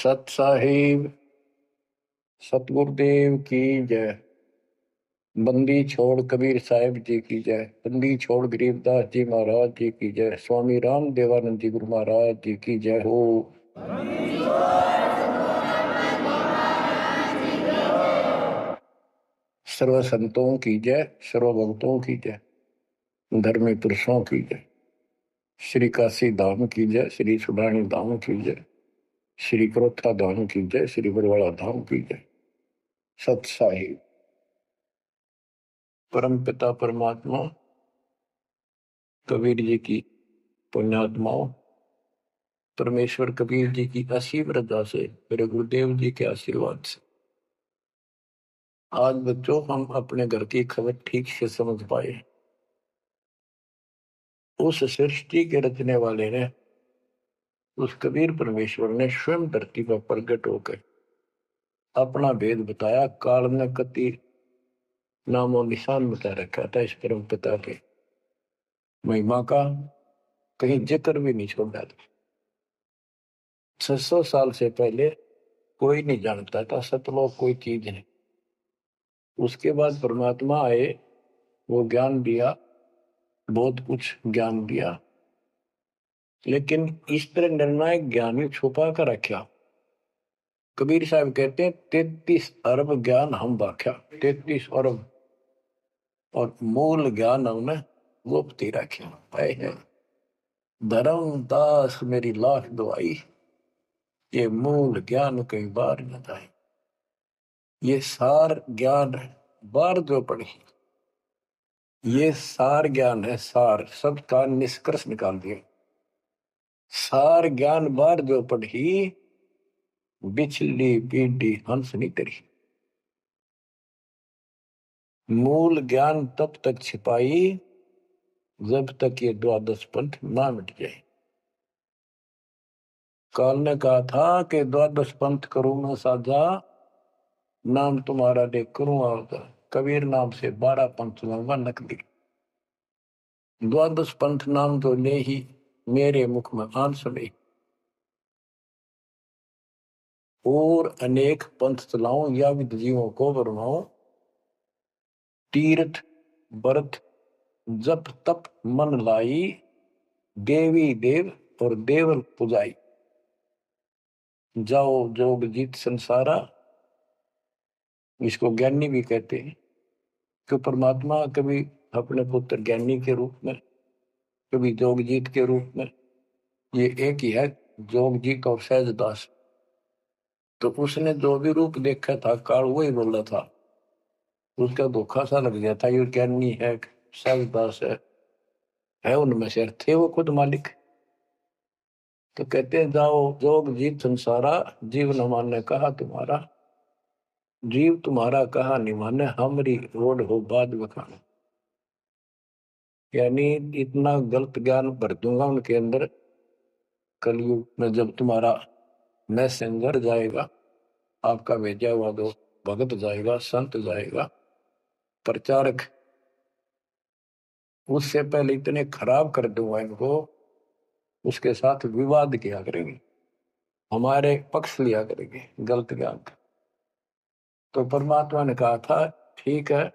सत साहिब सतगुरुदेव की जय। बंदी छोड़ कबीर साहिब जी की जय। बंदी छोड़ गरीबदास जी महाराज जी की जय। स्वामी राम देवानंद जी गुरु महाराज जी की जय हो। सर्व संतों की जय, सर्व भक्तों की जय, धर्मी पुरुषों की जय। श्री काशी धाम की जय, श्री सुडानी धाम की जय, श्री क्रोथा धाम की जय, श्री बरवाड़ा धाम की जय। सत साहिब परम पिता परमात्मा कबीर जी की पुण्यात्माओं, परमेश्वर कबीर जी की असीम रजा से, मेरे गुरुदेव जी के आशीर्वाद से आज बच्चों हम अपने घर की खबर ठीक से समझ पाए। उस सृष्टि के रचने वाले ने, उस कबीर परमेश्वर ने स्वयं धरती पर प्रकट होकर अपना भेद बताया। काल ने कति नामो निशान बता रखा था इस परम पिता के महिमा का, कहीं जिक्र भी नहीं छोड़ा था। 600 साल से पहले कोई नहीं जानता था सतलोक कोई चीज नहीं। उसके बाद परमात्मा आए, वो ज्ञान दिया, बहुत कुछ ज्ञान दिया, लेकिन इस तरह निर्णायक ज्ञान ही छुपा कर रखा। कबीर साहब कहते हैं 33 अरब ज्ञान हम बाख्या, 33 अरब, और मूल ज्ञान हमने गुप्त ही रखा। धर्मदास मेरी लाख दुआई, ये मूल ज्ञान कई बार न जाए। ये सार ज्ञान बार जो पढ़ी, ये सार ज्ञान है। सार शब्द का निष्कर्ष निकाल दिया। सार ज्ञान बार जो पढ़ी, बिछली पीढ़ी हंस नहीं तरी। मूल ज्ञान तब तक छिपाई जब तक ये द्वादश पंथ ना मिट जाए। काल ने कहा था कि द्वादश पंथ करूं मैं साझा, नाम तुम्हारा देख करूं आवता। कबीर नाम से 12 पंथ लूंगा नकली। द्वादश पंथ नाम तो ले ही मेरे मुख में आन सुने, और अनेक पंथ चलाऊं या विद जीवों को बरमाऊं। तीर्थ व्रत जप तप मन लाई, देवी देव और देवल पुजाई। जाओ जोग जीत संसारा, इसको ज्ञानी भी कहते हैं। कि परमात्मा कभी अपने पुत्र ज्ञानी के रूप में, कभी जोगजीत के रूप में, ये एक ही है जोगजीत और सहजदास। तो उसने जो भी रूप देखा था काल वही बोल रहा था। उसका धोखा सा लग गया था, ये ज्ञानी है सहजदास है उनमें से थे वो खुद मालिक। तो कहते हैं जाओ जोग जीत संसारा, जीव न माने कहा तुम्हारा। जीव तुम्हारा कहा नहीं माने, हमारी रोड हो बाद बखाना। यानी इतना गलत ज्ञान भर दूंगा उनके अंदर, कलयुग में जब तुम्हारा मैसेंजर जाएगा, आपका भेजा हुआ दो भगत जाएगा, संत जाएगा, प्रचारक, उससे पहले इतने खराब कर दूंगा इनको, उसके साथ विवाद किया करेंगे, हमारे पक्ष लिया करेंगे गलत ज्ञान का। तो परमात्मा ने कहा था ठीक है,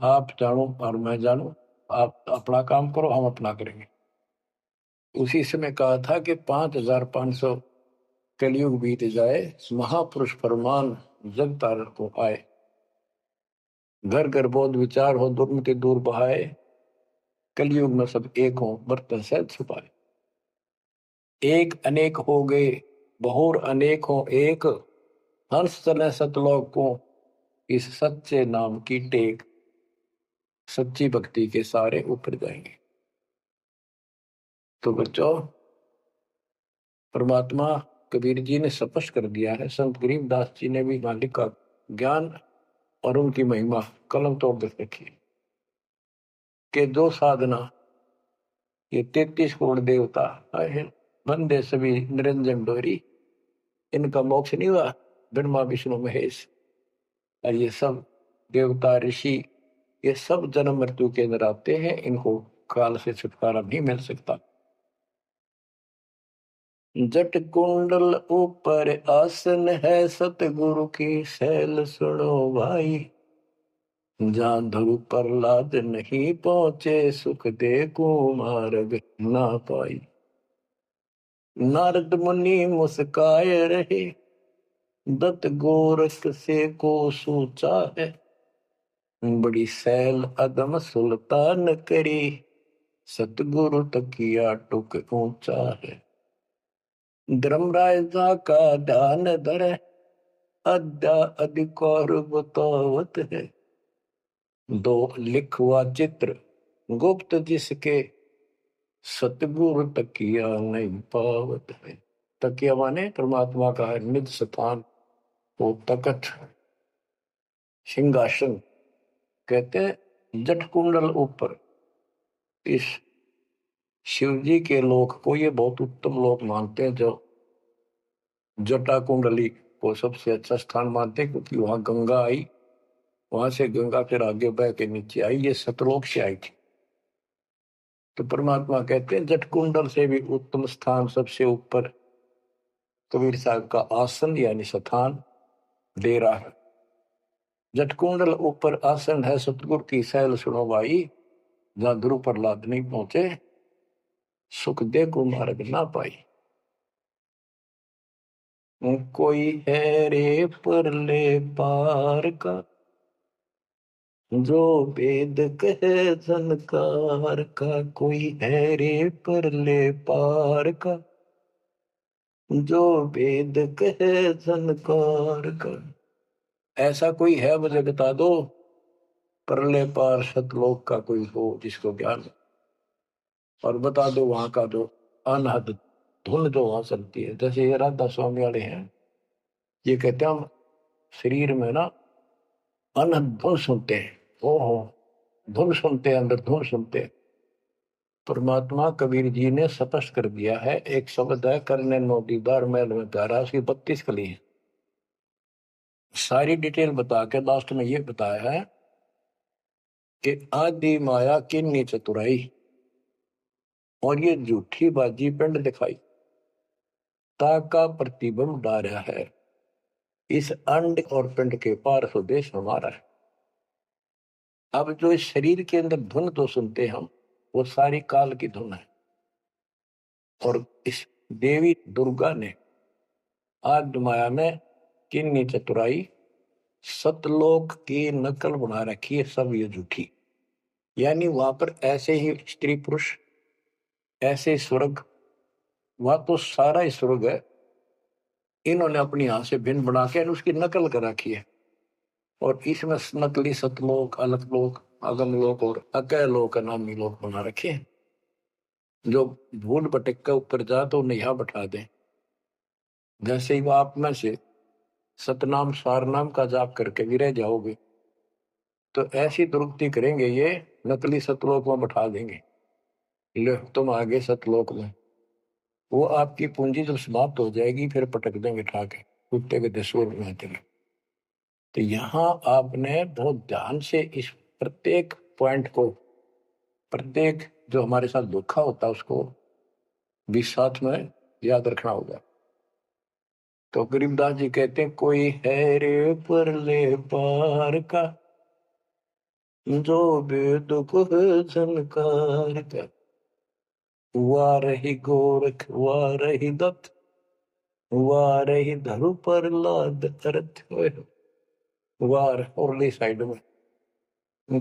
आप जानो और मैं जानू, आप अपना काम करो हम अपना करेंगे। उसी समय कहा था कि 5500 कलयुग बीत जाए, महापुरुष फरमान जग तारण को आए। घर घर बोध विचार हो, दुर्मति दूर बहाए, कलयुग में सब एक हो बर्तन सहज छुपाए। एक अनेक हो गए बहुर अनेक हो एक, हंस चले सतलोक को इस सच्चे नाम की टेक। सच्ची भक्ति के सारे ऊपर जाएंगे। तो बच्चों, परमात्मा कबीर जी ने स्पष्ट कर दिया है, संत गरीबदास जी ने भी मालिक का ज्ञान और उनकी महिमा कलम तोड़ दे रखी कि जो साधना ये 33 करोड़ देवता बंदे सभी निरंजन डोरी, इनका मोक्ष नहीं हुआ। ब्रह्मा विष्णु महेश और ये सब देवता ऋषि, ये सब जन्म मृत्यु के अंदर आते हैं, इनको काल से छुटकारा नहीं मिल सकता। जट कुंडल ऊपर आसन है, सतगुरु की सैल सुनो भाई। जहाँ ध्रुव प्रहलाद नहीं पहुंचे, सुख दे कुमार्ग ना पाई। नारद मुनि मुस्काए रहे, दत्त गोरख से को सोचा है। बड़ी सैल अदम सुल्तान करी, सतगुरु तकिया टुक ऊंचा है। धर्मराजा का ध्यान धरे, अद्या अधिकार बतावत है। दो लिखवा चित्र गुप्त जिसके, सतगुरु तकिया नहीं पावत है। तकिया माने परमात्मा का है निज स्थान, वो तकत सिंहासन। कहते हैं जट कुंडल ऊपर, इस शिव जी के लोक को ये बहुत उत्तम लोक मानते हैं, जो जटा कुंडली को सबसे अच्छा स्थान मानते हैं, क्योंकि वहां गंगा आई, वहां से गंगा फिर आगे बह के नीचे आई, ये सतलोक से आई थी। तो परमात्मा कहते हैं जट कुंडल से भी उत्तम स्थान, सबसे ऊपर कबीर साहब का आसन यानी स्थान दे रहा है। जट कुंडल ऊपर आसन है, सतगुरु की सैल सुनो भाई। जहां ध्रुव प्रहलाद नहीं पहुंचे, सुख दे को मार्ग ना पाई। कोई है रे परले पार का, जो वेद कहे झनकार का। कोई है रे परले पार का, जो वेद कहे झनकार का। ऐसा कोई है मुझे बता दो, परले पार सतलोक का कोई हो जिसको ज्ञान हो। और बता दो वहां का जो अनहद धुन जो वहां चलती है। जैसे ये राधा स्वामी वाले हैं, ये कहते हैं हम शरीर में ना अनहद धुन सुनते हैं। ओहो, धुन सुनते हैं, अंदर धुन सुनते हैं। परमात्मा कबीर जी ने स्पष्ट कर दिया है, एक शब्द है, करने नो दीदार महल में प्यारा, उसकी 32 कली है। सारी डिटेल बता के लास्ट में ये बताया है कि आदि माया किन्नी चतुराई, और ये झूठी बाजी पिंड दिखाई, ताका प्रतिबिंब डारा है। इस अंड और पिंड के पार स्वदेश हमारा है। अब जो इस शरीर के अंदर धुन तो सुनते हम, वो सारी काल की धुन है। और इस देवी दुर्गा ने आद्य माया में किन्नी चतुराई, सतलोक की नकल बना रखी है, सब ये झूठी। यानी वहां पर ऐसे ही स्त्री पुरुष, ऐसे स्वर्ग, वहां तो सारा ही स्वर्ग है, इन्होंने अपनी यहां से भिन्न बना के उसकी नकल कर रखी है। और इसमें नकली सतलोक, अलकलोक, अगम लोक और अकय लोक नामी लोक बना रखे हैं। जो भूल भटक के ऊपर जा तो उन्हें यहाँ बैठा दें। जैसे ही वो आप में से सतनाम सारनाम का जाप करके भी रह जाओगे, तो ऐसी दुर्गति करेंगे, ये नकली सतलोक में बैठा देंगे। लो तुम आगे सतलोक में, वो आपकी पूंजी जब समाप्त हो जाएगी, फिर पटक देंगे ठाके कुत्ते के दसूर में। तो यहाँ आपने बहुत ध्यान से इस प्रत्येक पॉइंट को, प्रत्येक जो हमारे साथ धोखा होता है उसको भी साथ में याद रखना होगा। तो गरीबदास जी कहते हैं, कोई है रे परले पार का, जो वेद को झनकार का। वारही गोरख वारही दत्त, वारही धरु प्रहलाद अर्थ होए। वार औरली साइड में,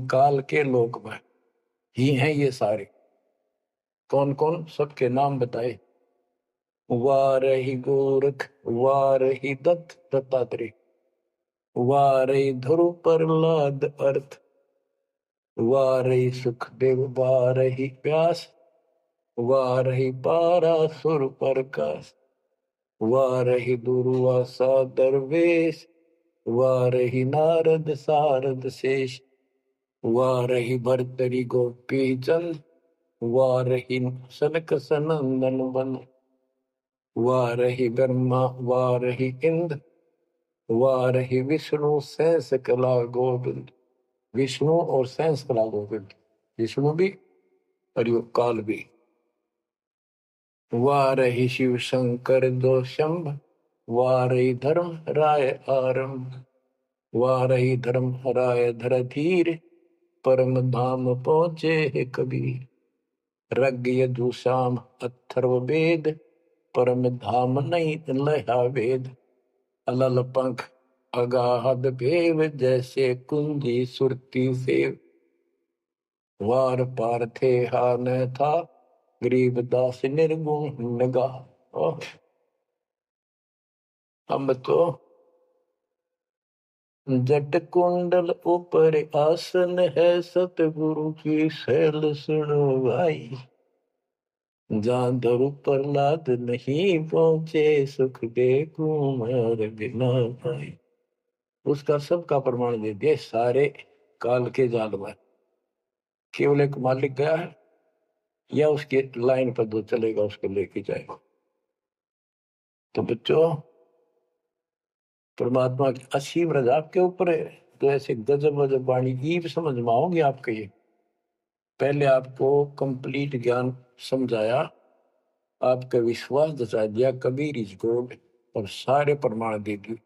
काल के लोक में ही हैं ये सारे। कौन कौन, सबके नाम बताए। वारही गोरख, वारही दत्त दत्तात्रेय, वारही ध्रुव प्रहलाद अर्थ, वारही सुखदेव, वारही व्यास, वारही पारासुर प्रकाश, वारही दुर्वासा दरवेश, वारही नारद सारद शेष, वारही भरतरी गोपी चंद, वारही सनक सनंदन बन, वारही ब्रह्मा वारही इंद्र, वारही विष्णु सहस कला गोविंद। विष्णु और सहस कला गोविंद, विष्णु भी और यो काल भी। वारहि शिव शंकर दो शंभ, वारहि धर्म राय आरंभ, वारहि धर्म राय धर धीर, परम धाम पहुंचे है कबीर। रग यजु श्याम अथर्व वेद, परम धाम नहीं लया वेद। अलल पंख अगाध भेव, जैसे कुंजी सुरती सेव। वार पार थे हा न था, गरीबदास निर्गुण नगा। हम तो जट कुंडल ऊपर आसन है, सतगुरु की शैल सुनो भाई। जहाँ धरु प्रहलाद नहीं पहुंचे, सुख दे कुमार बिना भाई। उसका सबका प्रमाण दे दिया सारे काल के जाल में। केवल एक मालिक गया है या उसके लाइन पर दो चलेगा, उसको लेके जाएगा। तो बच्चों, परमात्मा की असीम रजा आपके ऊपर है। तो ऐसे गजब गजब वाणी ईब समझ में आओगे आपके। ये पहले आपको कंप्लीट ज्ञान समझाया, आपका विश्वास जता दिया कबीर इज गॉड, और सारे प्रमाण दे दिए।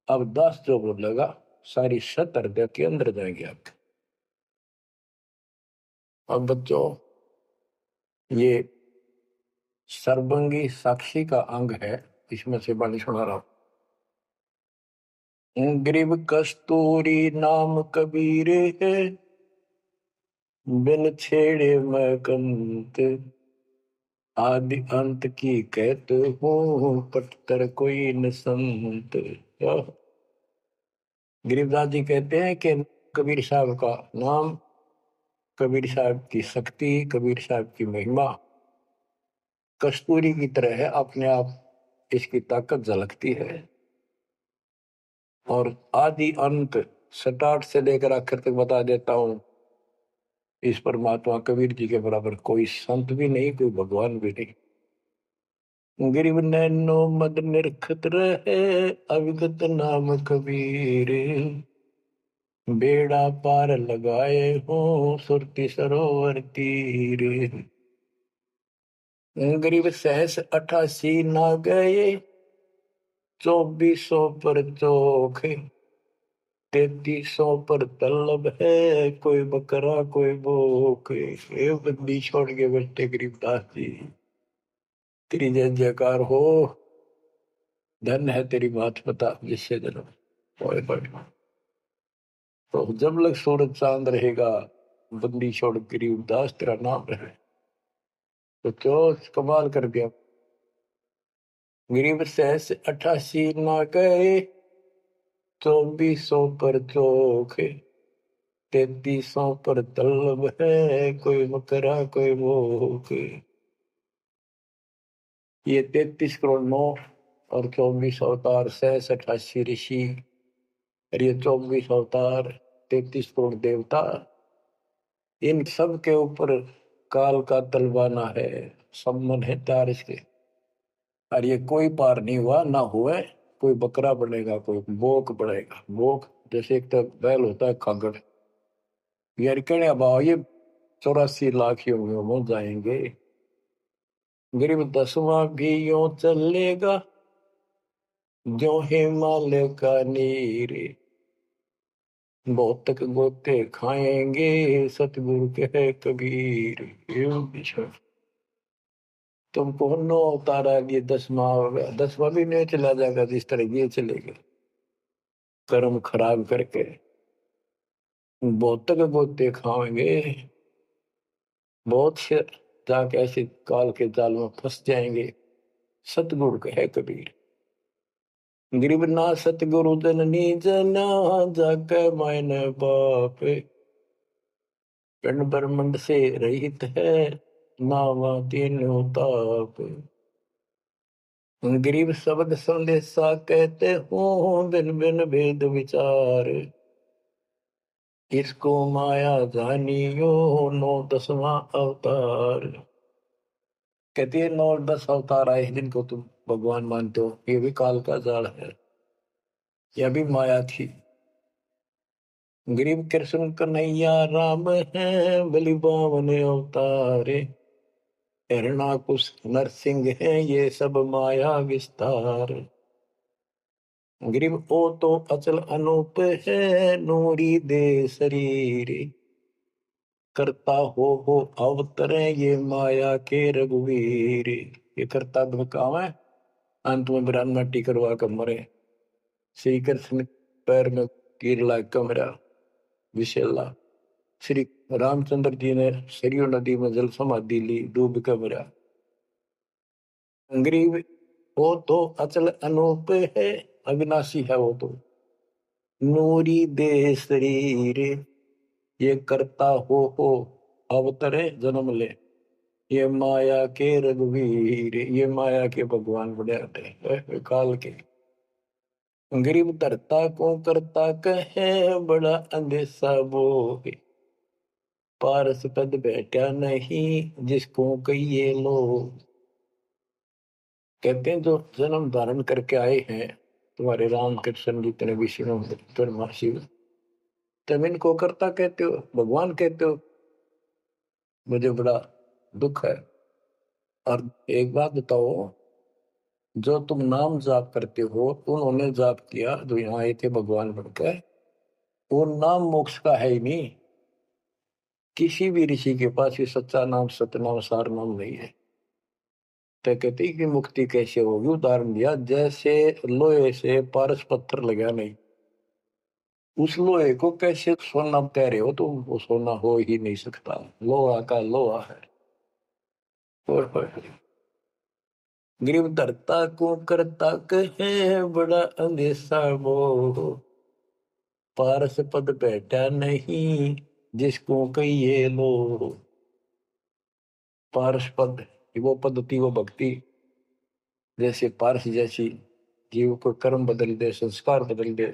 अब 10 जो बोलेगा सारी सत हृदय के अंदर जाएंगे आपके। अब बच्चों, ये सर्वंगी साक्षी का अंग है, इसमें से बाणी सुना रहा हूं। ग्रीव कस्तूरी नाम कबीर है, बिन छेड़े मैं कंत। आदि अंत की कहत हूँ, पटतर कोई न संत। गरीबदास जी कहते हैं कि कबीर साहब का नाम, कबीर साहब की शक्ति, कबीर साहब की महिमा कस्तूरी की तरह है। अपने आप इसकी ताकत झलकती है, और आदि अंत स्टार्ट से लेकर आखिर तक बता देता हूं। इस परमात्मा कबीर जी के बराबर कोई संत भी नहीं, कोई भगवान भी नहीं। गिरिव नैनो मद निरखत रहे, अविगत नाम कबीर। बेड़ा पार लगाए हो, सुरती सरोवर तीर। गरीब सहस 88 ना गए, 2400 पर चोख। 3300 पर तलब है, कोई बकरा कोई भूख। ये बंदी छोड़ के बैठे गरीबदास जी, तेरी जय जयकार हो। धन है तेरी बात पता जिससे जन्म पड़े पड़े। तो जब लग सूरज चांद रहेगा, बंदी छोड़ गरीबदास तेरा नाम रहे। तो क्यों कमाल कर दिया। गरीब सहस 88 ना गए, 2400 पर चोख। 3300 पर तलब है, कोई बकरा कोई भूख। ये 33 करोड़ 9 और 24 अवतार, 88 ऋषि, और ये 24 अवतार, 33 करोड़ देवता, इन सब के ऊपर काल का तलवाना है, सम्मन है तार इसके। और ये कोई पार नहीं हुआ ना हुआ। कोई बकरा बनेगा, कोई बोक बनेगा। बोक जैसे एक तो बैल होता है खागड़, यार कहने अब ये 84 लाख योगियों में जाएंगे। गरीब 10वां भी यूं चलेगा, जो हिमालय का नीर। बहुत तक गोते खाएंगे, सतगुरु के है कबीर। तुमको 9 अवतार आ गए, 10वां होगा, 10वां भी नहीं चला जाएगा जिस तरह ये चलेगा कर्म खराब करके। बहुत तक गोते खाएंगे, बहुत से जाके ऐसे काल के जाल में फंस जाएंगे। सतगुरु के है कबीर। गरीब ना सतगुरु जननी जना, जाके मायने बाप। पिंड ब्रह्मंड से रहित है, नावा तीनों ताप। गरीब शब्द संदेशा कहते हूँ, बिन बिन भेद विचार। इसको माया जानियो, 9 10वां अवतार। कहती है 9 और 10 अवतार आए जिनको तुम भगवान मानते हो, ये भी काल का जाल है, यह भी माया थी। गरीब कृष्ण कन्हैया राम है, बलि बावन अवतारे। हिरणाकुश नरसिंह है ये सब माया विस्तार। ग्रीव ओ तो अचल अनूप है नूरी दे शरीर। करता हो अवतरे ये माया के रघुवीर। ये करता काम है, अंत में ब्रह्म मट्टी करवा कर मरे। श्री कृष्ण पैर में कीर लाग कर मरा विशेला। श्री रामचंद्र जी ने सरयू नदी में जल समाधि ली, डूब कर मरा। ग्रीव वो तो अचल अनूप है, अविनाशी है वो तो। नूरी देह शरीर ये करता हो अवतरे जन्म ले। ये माया के रघुवीर, ये माया के भगवान बड़े आते काल के। गरीब धरता को करता कहे बड़ा अंदेशा बोहे। पारस पद बैठा नहीं जिसको कहिए लोग। कहते हैं जो जन्म धारण करके आए हैं तुम्हारे राम कृष्ण जितने विष्णु शिव, तुम इनको करता कहते हो, भगवान कहते हो। मुझे बड़ा दुख है। और एक बात बताओ, जो तुम नाम जाप करते हो उन्होंने जाप किया जो यहाँ आए थे भगवान बनकर, वो नाम मोक्ष का है ही नहीं। किसी भी ऋषि के पास ये सच्चा नाम सतनाम सार नाम नहीं है। तो कहते कि मुक्ति कैसे होगी, उदाहरण दिया जैसे लोहे से पारस पत्थर लगा नहीं, उस लोहे को कैसे सोना कह रहे हो तुम, वो सोना हो ही नहीं सकता, लोहा का लोहा है। और ग्रीव धरता को करता कहे बड़ा अंदेशा मोह। पारस पद बैठा नहीं जिसको कहिए लो। पारस पद वो पद्धति वो भक्ति, जैसे पारस जैसी जीव को कर्म बदल दे, संस्कार बदल दे,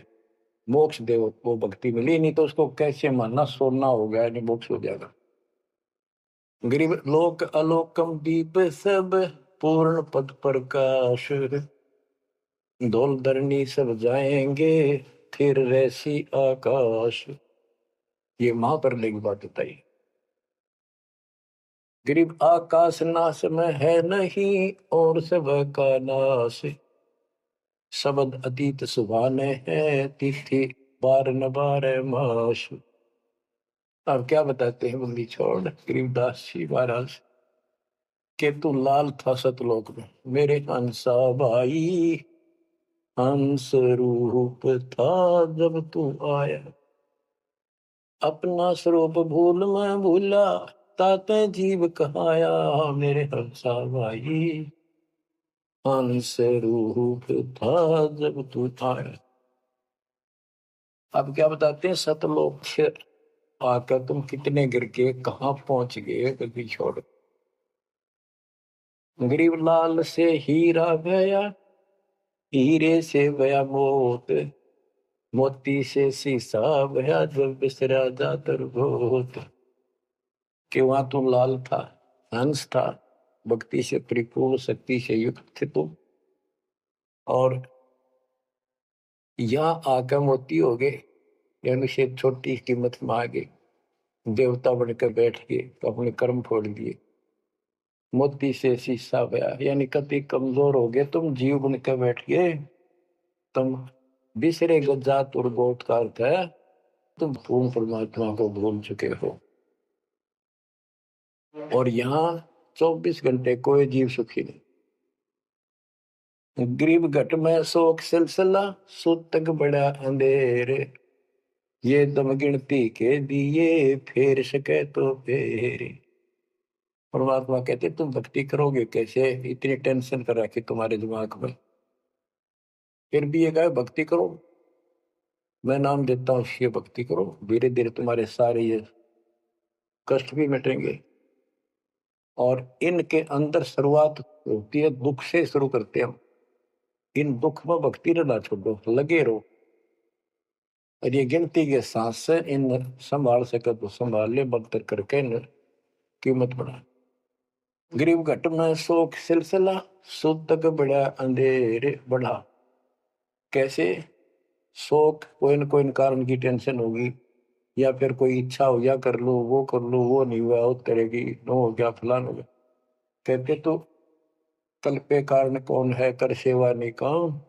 मोक्ष दे, वो भक्ति मिली। नहीं तो उसको कैसे मानना सोना हो गया, नहीं मोक्ष हो जाएगा। गरीब लोक अलोकम दीप सब पूर्ण पद प्रकाश। धौल धरनी सब जाएंगे फिर रहसी आकाश। ये महाप्रलय की बात बताई। गरीब आकाश नाश में है नहीं और सब का नाश। शब्द अतीत सुभाने है तिथि बार न बार माश। अब क्या बताते हैं बंदी छोड़ गरीबदास जी महाराज के, तू लाल था सतलोक में मेरे हंसा भाई। हंस रूप था जब तू आया, अपना स्वरूप भूल मैं भूला, ताते जीव कहाया मेरे हंसा भाई। हंस रूप था जब तू आया। अब क्या बताते हैं, सतलोक से आकर तुम कितने गिर के कहाँ पहुंच गए कभी छोड़। गरीब लाल से हीरा गया, हीरे से गया मोत, मोती से शीशा गया जब बिसरा जातर गोत। कि वहां तू लाल था, हंस था, भक्ति से परिपूर्ण शक्ति से युक्त थे तुम, और यहाँ आकर मोती हो गए, यानी से छोटी कीमत में आ गए, देवता बनकर बैठ गए तो अपने कर्म फोड़ दिए। मोती से शीशा गया यानी कति कमजोर हो गए तुम, जीव बनकर बैठ गए तुम। बिसरे जात और गोत का अर्थ है तुम पूर्ण परमात्मा को भूल चुके हो। और यहाँ 24 घंटे कोई जीव सुखी नहीं। गरीब घट में शोक सिलसिला सूतक बड़ा अंधेरे। ये दम गिनती के दिए फेर सके तो फेरे। परमात्मा कहते तुम भक्ति करोगे कैसे, इतनी टेंशन कर रखी तुम्हारे दिमाग में, फिर भी ये कहे भक्ति करो, मैं नाम देता हूँ ये भक्ति करो, धीरे धीरे तुम्हारे सारे ये कष्ट भी मिटेंगे। और इनके अंदर शुरुआत होती है दुख से, शुरू करते हैं हम। इन दुख में भक्ति रहना छोड़ो, लगे रहो, और ये गिनती के सांस से इन संभाल सके तो संभाल ले, बदतर करके इन कीमत बढ़ा। गरीब घट में शोक सिलसिला सूतक बड़ा अंधेरे बढ़ा। कैसे, शोक कोई न कोई कारण की टेंशन होगी, या फिर कोई इच्छा हो गया कर लो, वो कर लो, वो नहीं हुआ, वो करेगी, नो हो गया, फलान हो गया, कहते तो कल पे कारण कौन है कर सेवा नहीं काम,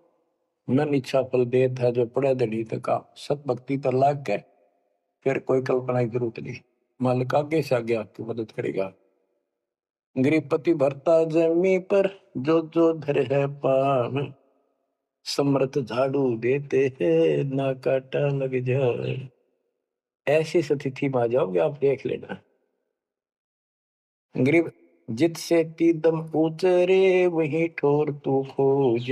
मन इच्छा फल देत है जो पड़े दड़ी तका। सत भक्ति पर लाग के फिर कोई कल्पना की जरूरत नहीं, मालिक आगे से आगे आपकी मदद करेगा। गृहपति भरता जमी पर जो जो धर है पान, समर्थ झाड़ू देते हैं ना काटा लग जाए। ऐसी स्थिति में आ जाओगे आप, देख लेना। गरीब जित से तीदम उतरे वही ठोर तू खोज,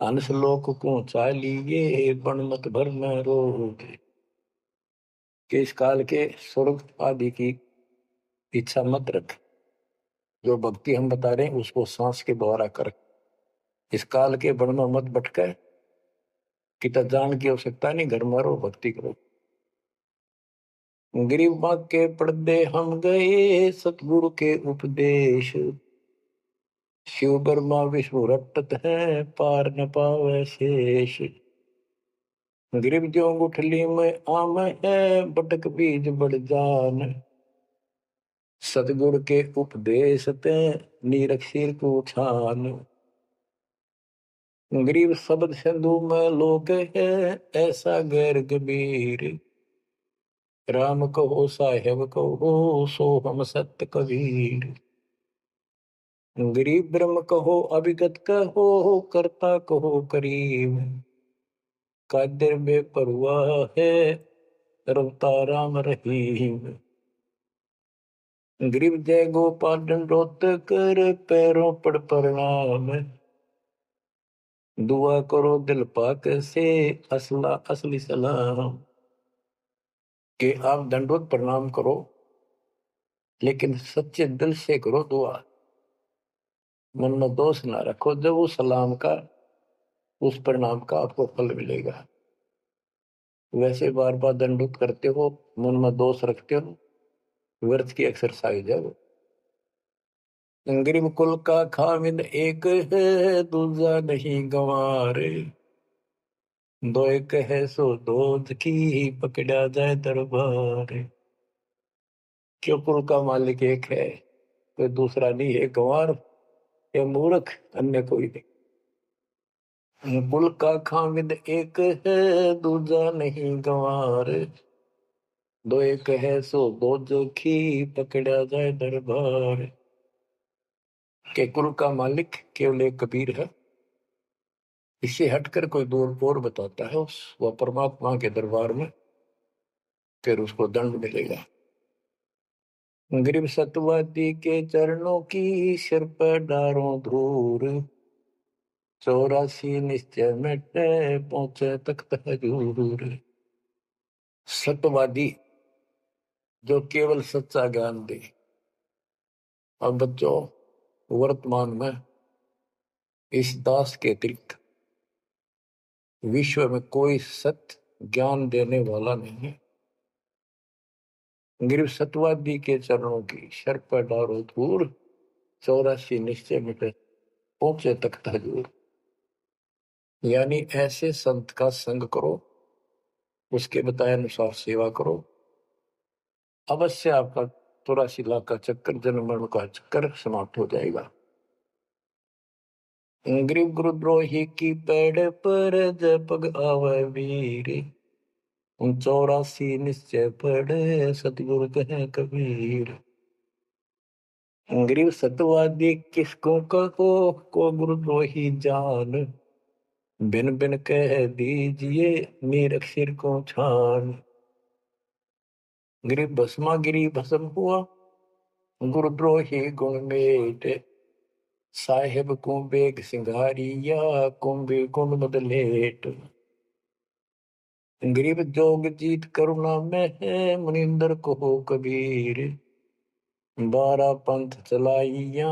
अंश लोक को चालिए बन मत भर न रोग। कि इस काल के स्वर्ग आदि की इच्छा मत रख, जो भक्ति हम बता रहे हैं उसको सांस के द्वारा कर। इस काल के बन में मत भटके, कि जान की आवश्यकता नहीं, घर में रहो भक्ति करो। गरीब माँ के पर्दे हम गए सतगुरु के उपदेश, शिव ब्रह्मा विष्णु रटत है पार न पावे शेष। गरीब जो गुठली में आम है बटक बीज बढ़ जान, सतगुरु के उपदेश ते नीरख सिर को छान। गरीब शब्द सिंधु में लोक है ऐसा गैर गंभीर, राम कहो साहेब कहो सो हम सत्य कबीर। गरीब ब्रह्म कहो अभिगत कहो करता कहो करीब, कादिर में परुआ है रवता राम रहीम। गरीब जय गोपाल दंडोत कर पैरों पर प्रणाम, दुआ करो दिल पाक से असला असली सलाम। कि आप दंडोत प्रणाम करो लेकिन सच्चे दिल से करो दुआ, मन में दोष ना रखो। जब उस सलाम का उस प्रणाम का आपको फल मिलेगा। वैसे बार बार दंडोत करते हो, मन में दोष रखते हो, व्यर्थ की एक्सरसाइज है वो। गरीब कुल का खामिद एक है दूजा नहीं गंवारे, दो एक है सो दूध की पकड़ा जाए दरबार। क्यों कुल का मालिक एक है, कोई दूसरा नहीं है, गंवार या मूर्ख अन्य कोई नहीं। कुल का खामिद एक है दूजा नहीं गंवार, दो एक है सो दूध की पकड़ा जाए दरबार। के कुल का मालिक केवल एक कबीर है, इससे हटकर कोई दूर और बताता है उस वह परमात्मा के दरबार में फिर उसको दंड मिलेगा। गरीब सतवादी के चरणों की सिर पर डारों धूर, 84 निश्चय मिटे पहुंचे तख्त हजूर। सत्यवादी जो केवल सच्चा ज्ञान दे। अब बच्चों वर्तमान में इस दास के अतिरिक्त विश्व में कोई सत्य ज्ञान देने वाला नहीं है। गरीब सतवादी के चरणों की शर पर डारो धूर, 84 निश्चय मिटे पहुंचे तख्त हजूर। यानी ऐसे संत का संग करो, उसके बताए अनुसार सेवा करो, अवश्य आपका 84 लाख का चक्कर जन्म मरण का चक्कर समाप्त हो जाएगा। गरीब गुरुद्रोही की पेड़ पर जय पग आवे वीर, 84 निश्चय पढ़े सतगुरु कहे कबीर। गरीब सतवादी किसको कहो को गुरुद्रोही जान, बिन बिन कह दीजिए नीरख सिर को छान। गरीब भस्मा गिरी भस्म हुआ गुरुद्रोही गुण मेट, साहेब को बेग सिंगारिया कुंभी कुंड मदलेट। गरीब जोग जीत करुणा में है मुनिंदर को हो कबीर, 12 पंथ चलाइया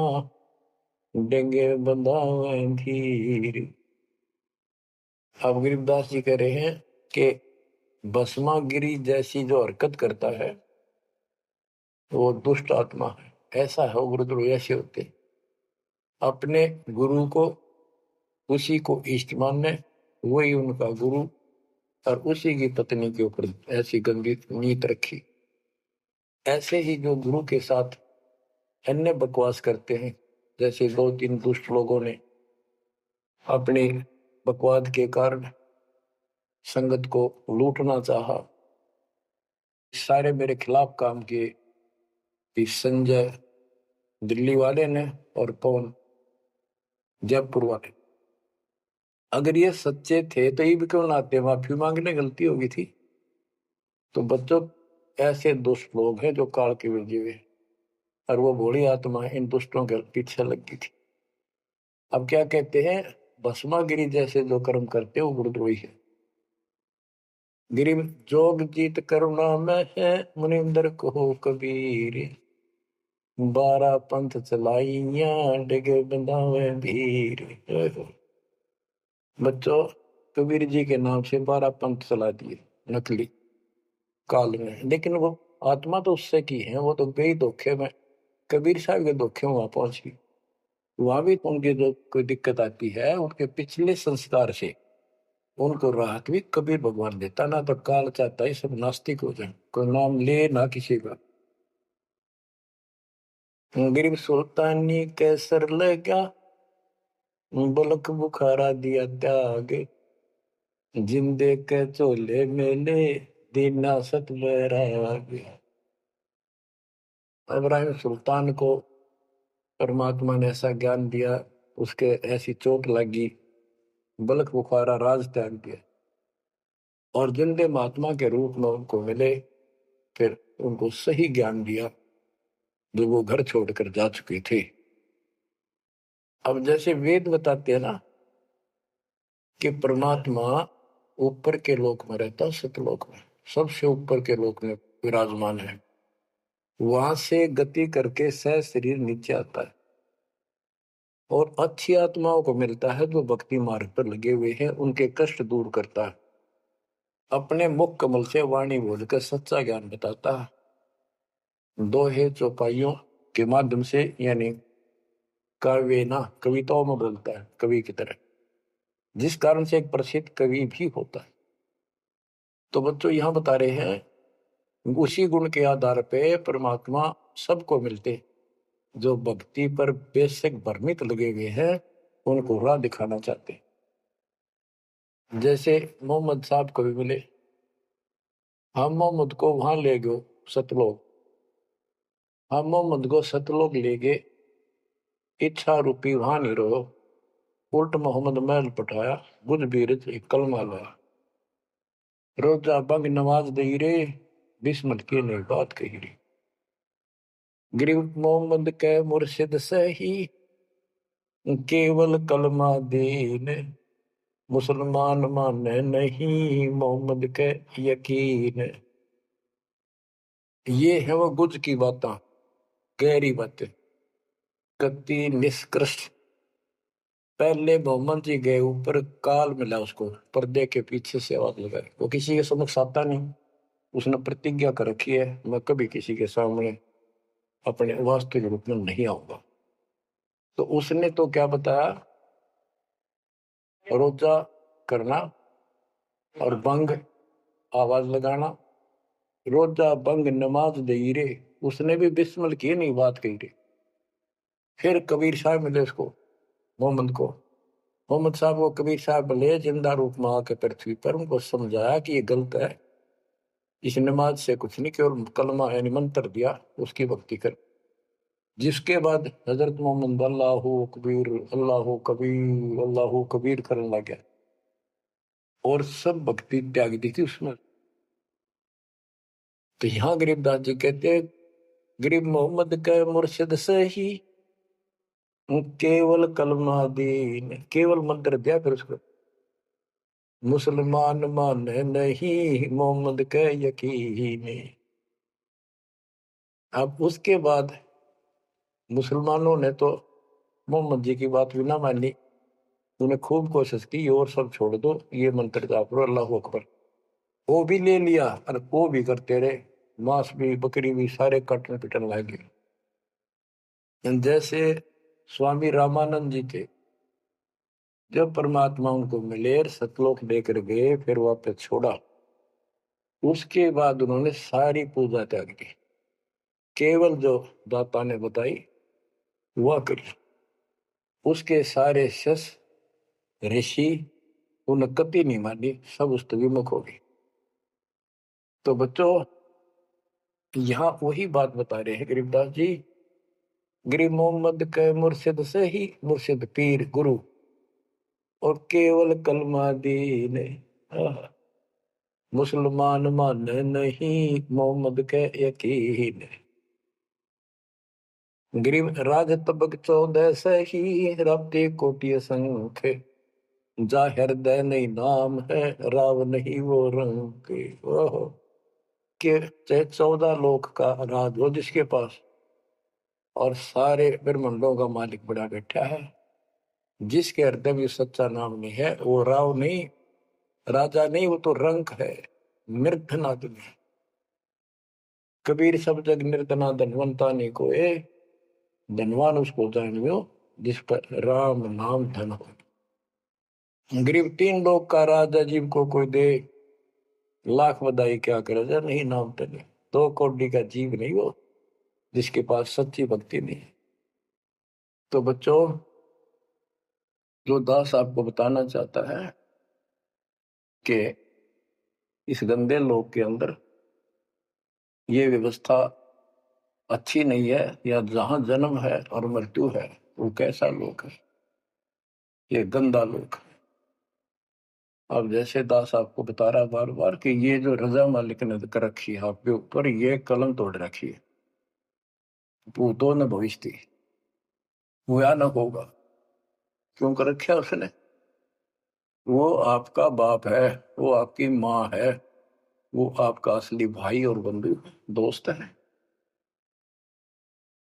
डेंगे बंधावे धीर। अब गरीबदास जी कह रहे हैं कि भस्मा गिरी जैसी जो हरकत करता है वो दुष्ट आत्मा है। ऐसा है गुरुद्रोह ऐसे होते, अपने गुरु को उसी को इष्ट मानने, वही उनका गुरु, और उसी की पत्नी के ऊपर ऐसी गंदी नीत रखी। ऐसे ही जो गुरु के साथ अन्य बकवास करते हैं। जैसे 2-3 दुष्ट लोगों ने अपनी बकवाद के कारण संगत को लूटना चाहा, सारे मेरे खिलाफ काम किए। इस संजय दिल्ली वाले ने और पवन जयपुर वाले, अगर ये सच्चे थे तो ये भी क्यों ना आते, माफी मांगने, गलती होगी थी। तो बच्चों, ऐसे दुष्ट लोग हैं जो काल के विजय हुए, और वो भोली आत्मा इन दुष्टों के पीछे लग गई थी। अब क्या कहते हैं, भस्मागिरी जैसे जो कर्म करते हो गुरुद्रोही है। गिरि जोग जीत करुणा में है, मुनिंदर को कबीर, 12 पंथ चलाइया डिगे बंधावे भीर। बच्चों, कबीर जी के नाम से 12 पंथ चला दिए नकली काल में, लेकिन वो आत्मा तो उससे की है, वो तो गई धोखे में, कबीर साहब के धोखे में वहां पहुंची। वहां भी उनकी जो कोई दिक्कत आती है, उनके पिछले संस्कार से उनको राहत भी कबीर भगवान देता। ना तो काल चाहता है सब नास्तिक हो जाए, कोई नाम ले ना किसी का। गरीब सुल्तानी कैसर लगा, बलक बुखारा दिया त्याग, जिंदे के चोले मेले दीना सत बैराग। इब्राहिम सुल्तान को परमात्मा ने ऐसा ज्ञान दिया, उसके ऐसी चोट लगी, बलक बुखारा राज त्याग दिया, और जिंदे महात्मा के रूप में उनको मिले, फिर उनको सही ज्ञान दिया जो वो घर छोड़कर जा चुके थे। अब जैसे वेद बताते हैं ना कि परमात्मा ऊपर के लोक में रहता, सतलोक में, सबसे ऊपर के लोक में विराजमान है। वहां से गति करके सह शरीर नीचे आता है और अच्छी आत्माओं को मिलता है जो भक्ति मार्ग पर लगे हुए हैं, उनके कष्ट दूर करता है, अपने मुख कमल से वाणी बोलकर सच्चा ज्ञान बताता है। दोहे चौपाइयों के माध्यम से, यानी काव्य ना, कविताओं में बोलता है कवि की तरह, जिस कारण से एक प्रसिद्ध कवि भी होता है। तो बच्चों, यहां बता रहे हैं उसी गुण के आधार पे परमात्मा सबको मिलते, जो भक्ति पर बेशक भ्रमित लगे हुए हैं, उनको राह दिखाना चाहते। जैसे मोहम्मद साहब को भी मिले, हम मोहम्मद को वहां ले गए सतलोक, हम मोहम्मद को सतलोक ले गए, इच्छा रूपी वहां नहीं रहो, उल्ट मोहम्मद महल पटाया, बुझ बीरज एक कलमा लाया, रोजा बंग नवाज दई रे, बिस्मत की नहीं बात कही रे। गरीब मोहम्मद के मुर्शिद सही, केवल कलमा दीन, मुसलमान माने नहीं मोहम्मद के यकीन। ये है वो गुज की बातें, गहरी बातें, कति निष्कृष्ट। पहले मोहम्मद जी गए ऊपर, काल मिला उसको, पर्दे के पीछे से आवाज लगाई, वो किसी के समक्ष आता नहीं, उसने प्रतिज्ञा कर रखी है, मैं कभी किसी के सामने अपने वास्तविक रूप में नहीं आऊंगा। तो उसने तो क्या बताया, रोजा करना और बंग आवाज लगाना, रोजा बंग नमाज दे रे, उसने भी बिस्मिल की नहीं बात कही रे। फिर कबीर साहब मिले उसको, मोहम्मद को, मोहम्मद साहब को कबीर साहब ले जिंदा रूप में आके पृथ्वी पर, उनको समझाया कि ये गलत है, इस नमाज से कुछ नहीं, केवल कलमा यानी मंत्र दिया, उसकी भक्ति कर। जिसके बाद हजरत मोहम्मद अल्लाह कबीर अल्लाह कबीर अल्लाह कबीर करने लग गया, और सब भक्ति त्याग दी थी उसमें। तो यहाँ गरीबदास जी कहते हैं, गरीब मोहम्मद के मुर्शिद से ही केवल कलमा दीन, केवल मंत्र दिया, फिर उसको मुसलमान माने नहीं मोहम्मद के यकीन। अब उसके बाद मुसलमानों ने तो मोहम्मद जी की बात भी ना मानी, उन्हें खूब कोशिश की और सब छोड़ दो, ये मंत्र जाप करो अल्लाह अकबर, वो भी ले लिया और वो भी करते रहे, मांस भी बकरी भी सारे कटने पिटने लगे। जैसे स्वामी रामानंद जी थे, जब परमात्मा उनको मिले, सतलोक लेकर गए, फिर वापस छोड़ा, उसके बाद उन्होंने सारी पूजा त्याग दी, केवल जो दाता ने बताई वह कर। उसके सारे शस ऋषि उन कति नहीं मानी, सब उस विमुख हो गए। तो बच्चों यहाँ वही बात बता रहे हैं गरीबदास जी। गरीब मोहम्मद के मुर्शिद से ही मुर्शिद पीर गुरु और केवल कलमा दीन। मुसलमान मान नहीं मोहम्मद के यकीन। गरीब राज तबक 14 से ही रब्ते कोटि संख्य। जा हृदय नहीं नाम है राव नहीं वो रंग के। ओहो के चाहे 14 लोक का राज हो जिसके पास, और सारे ब्रह्मांडों का मालिक बड़ा बैठा है, जिसके हृदय में सच्चा नाम नहीं है वो राव नहीं, राजा नहीं, वो तो रंक है, निर्धनादन है। कबीर सब जग निर्धना धनवंता नहीं कोई, धनवान उसको जानियो जिस पर राम नाम धन हो। गरीब 3 लोग का राजा जीव को कोई दे, लाख बधाई क्या करे जा नहीं नाम धन। 2 कौड़ी का जीव नहीं वो जिसके पास सच्ची भक्ति नहीं। तो बच्चों जो दास आपको बताना चाहता है कि इस गंदे लोक के अंदर ये व्यवस्था अच्छी नहीं है, या जहां जन्म है और मृत्यु है वो कैसा लोक है, ये गंदा लोक है। अब जैसे दास आपको बता रहा बार बार कि ये जो रजा मालिक ने कर रखी है आपके ऊपर, ये कलम तोड़ रखी है, भूतो न भविष्य हुआ न होगा। क्यों कर रखा उसने? वो आपका बाप है, वो आपकी माँ है, वो आपका असली भाई और बंधु दोस्त है।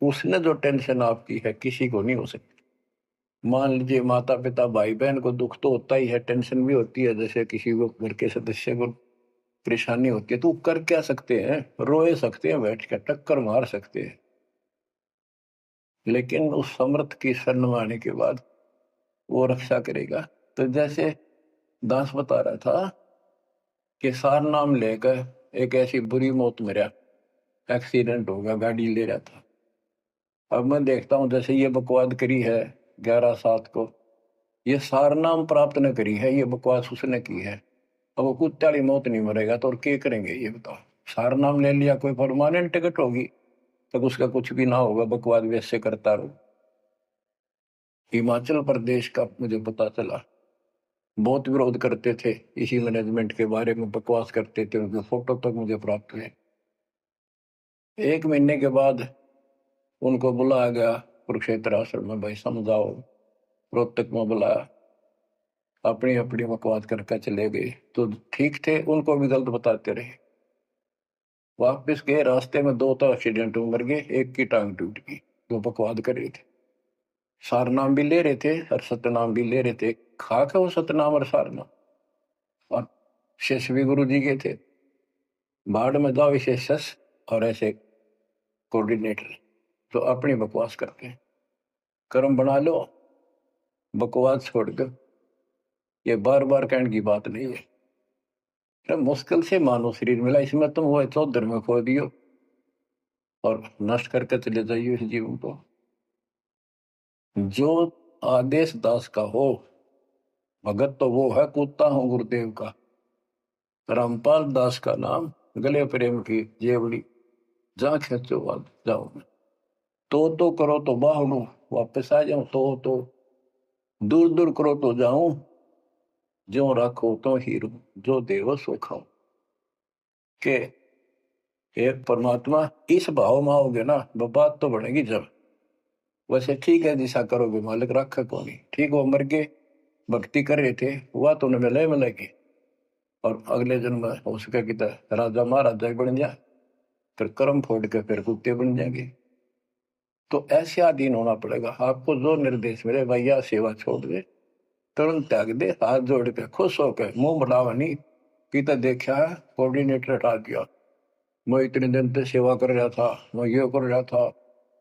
उसने जो टेंशन आपकी है किसी को नहीं हो सकती। मान लीजिए माता पिता भाई बहन को दुख तो होता ही है, टेंशन भी होती है, जैसे किसी को घर के सदस्य को परेशानी होती है, तो कर क्या सकते हैं? रोए सकते हैं, बैठ कर टक्कर मार सकते हैं, लेकिन उस समर्थ की शरण में आने के बाद वो रक्षा करेगा। तो जैसे दास बता रहा था कि सार नाम लेकर एक ऐसी बुरी मौत मरा, एक्सीडेंट हो गया, गाड़ी ले रहा था। अब मैं देखता हूं जैसे ये बकवाद करी है 11/7 को, ये सार नाम प्राप्त न करी है, ये बकवास उसने की है। अब वो कुत्ते वाली मौत नहीं मरेगा तो और क्या करेंगे ये बताओ? सार नाम ले लिया, कोई परमानेंट टिकट होगी तब उसका कुछ भी ना होगा, बकवाद वैसे करता रहो। हिमाचल प्रदेश का मुझे पता चला, बहुत विरोध करते थे इसी मैनेजमेंट के बारे में, बकवास करते थे, उनके फोटो तक मुझे प्राप्त हुए। 1 महीने के बाद उनको बुलाया गया कुरुक्षेत्र आश्रम में, भाई समझाओ। रोहतक में बुलाया, अपनी अपनी बकवास करके चले गए। तो ठीक थे, उनको भी गलत बताते रहे। वापिस गए, रास्ते में 2 तो एक्सीडेंट में मर गए, एक की टांग टूट गई। जो बकवाद कर रहे थे, सार नाम भी ले रहे थे और सतनाम भी ले रहे थे, खाक है वो सतनाम और सार नाम। और शेष भी गुरु जी के थे, भाड़ में जाओ विशेष और ऐसे कोऑर्डिनेटर तो अपनी बकवास करते हैं। कर्म बना लो, बकवास छोड़ दो, ये बार बार कहने की बात नहीं है। तो मुश्किल से मानो शरीर मिला, इसमें तुम वो चौधर में खो दियो और नष्ट करके चले जाइए इस जीवन को। जो आदेश दास का हो, भगत तो वो है, कूदता हूं गुरुदेव का। रामपाल दास का नाम, गले प्रेम की जेवड़ी, जहां खेचो जाओ। तो करो तो बाहू, वापस आ जाऊं तो दूर दूर करो तो जाऊं, जो रखो तो हीरो, जो देव सो खाओ। के एक परमात्मा इस भाव में आओगे ना, बात तो बनेगी जब। वैसे ठीक है दिशा करोगे, मालिक रखा को नहीं, ठीक वो मर गए, भक्ति कर रहे थे, हुआ तो उन्हें मिले मिलेगी, और अगले जन्म में हो सके कि राजा महाराजा बन जाए, फिर कर्म फोड़ के फिर कुत्ते बन जाएंगे। तो ऐसे अधीन होना पड़ेगा आपको। जो निर्देश मिले भैया सेवा छोड़ दे, तुरंत त्याग दे, हाथ जोड़ के खुश होकर, मुंह बढ़ावा नहीं कि देखा है कोऑर्डिनेटर हटा दिया, मैं इतने दिन से सेवा कर रहा था, मैं ये कर रहा था,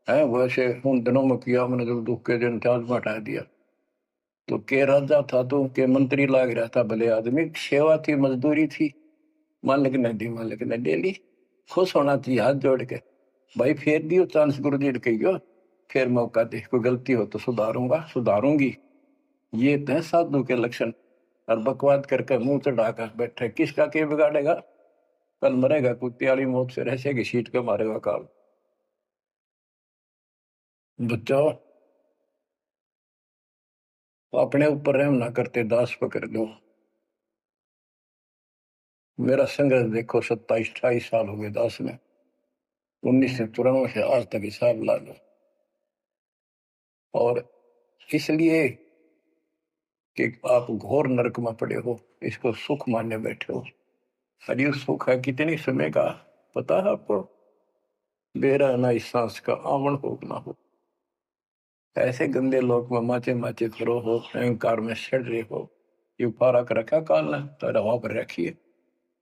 है वैसे उन दिनों में किया मैंने, जब दुख के दिन थे में हटा दिया। तो के राजा था तो के मंत्री लाग रहा था, भले आदमी, सेवा थी, मजदूरी थी, मालिक ने दी, मालिक ने ले ली। खुश होना चाहिए हाथ जोड़ के, भाई फेर दियो चांस गुरु जी ने कहियो, फिर मौका दे, कोई गलती हो तो सुधारूंगा, सुधारूंगी। ये तो है साधु के लक्षण। और बकवाद करके मुंह चढ़ाकर बैठे, किसका के बिगाड़ेगा? कल मरेगा कुत्ते वाली मौत से, ऐसे की सीट के मारेगा काल। बच्चों, अपने ऊपर रहम ना करते, दास पकड़ लो। मेरा संघर्ष देखो, 27-28 साल हो गए दास में। 1994 से आज तक हिसाब ला लो। और इसलिए कि आप घोर नरक में पड़े हो, इसको सुख मानने बैठे हो। अरे सुख है कितनी समय का, पता है आपको? बेरा ना इस सांस का आवन हो ना हो। ऐसे गंदे लोग में माचे माचे खरो हो, अहंकार में सड़ रहे हो। ये पारा कर रखा काल ने, तो हवा पर रखिए,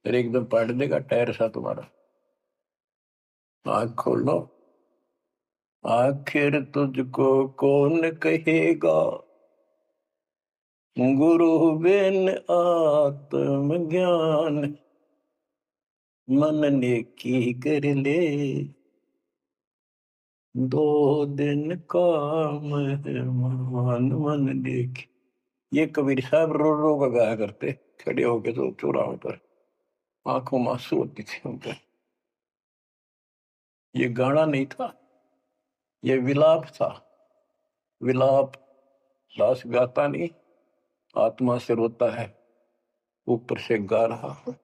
फिर एकदम पलट देगा टायर सा तुम्हारा। आँख खोल लो। आखिर तुझको कौन कहेगा, गुरु बिन आत्मज्ञान। मन ने की कर ले, 2 दिन काम है मान, मन ने की। ये कबीर साहब रो रो का गाया करते, खड़े होके तो चौराहों पर, आंखों में आंसू होती थी उनके। ये गाना नहीं था, ये विलाप था। विलाप दास गाता नहीं, आत्मा से रोता है, ऊपर से गा रहा है।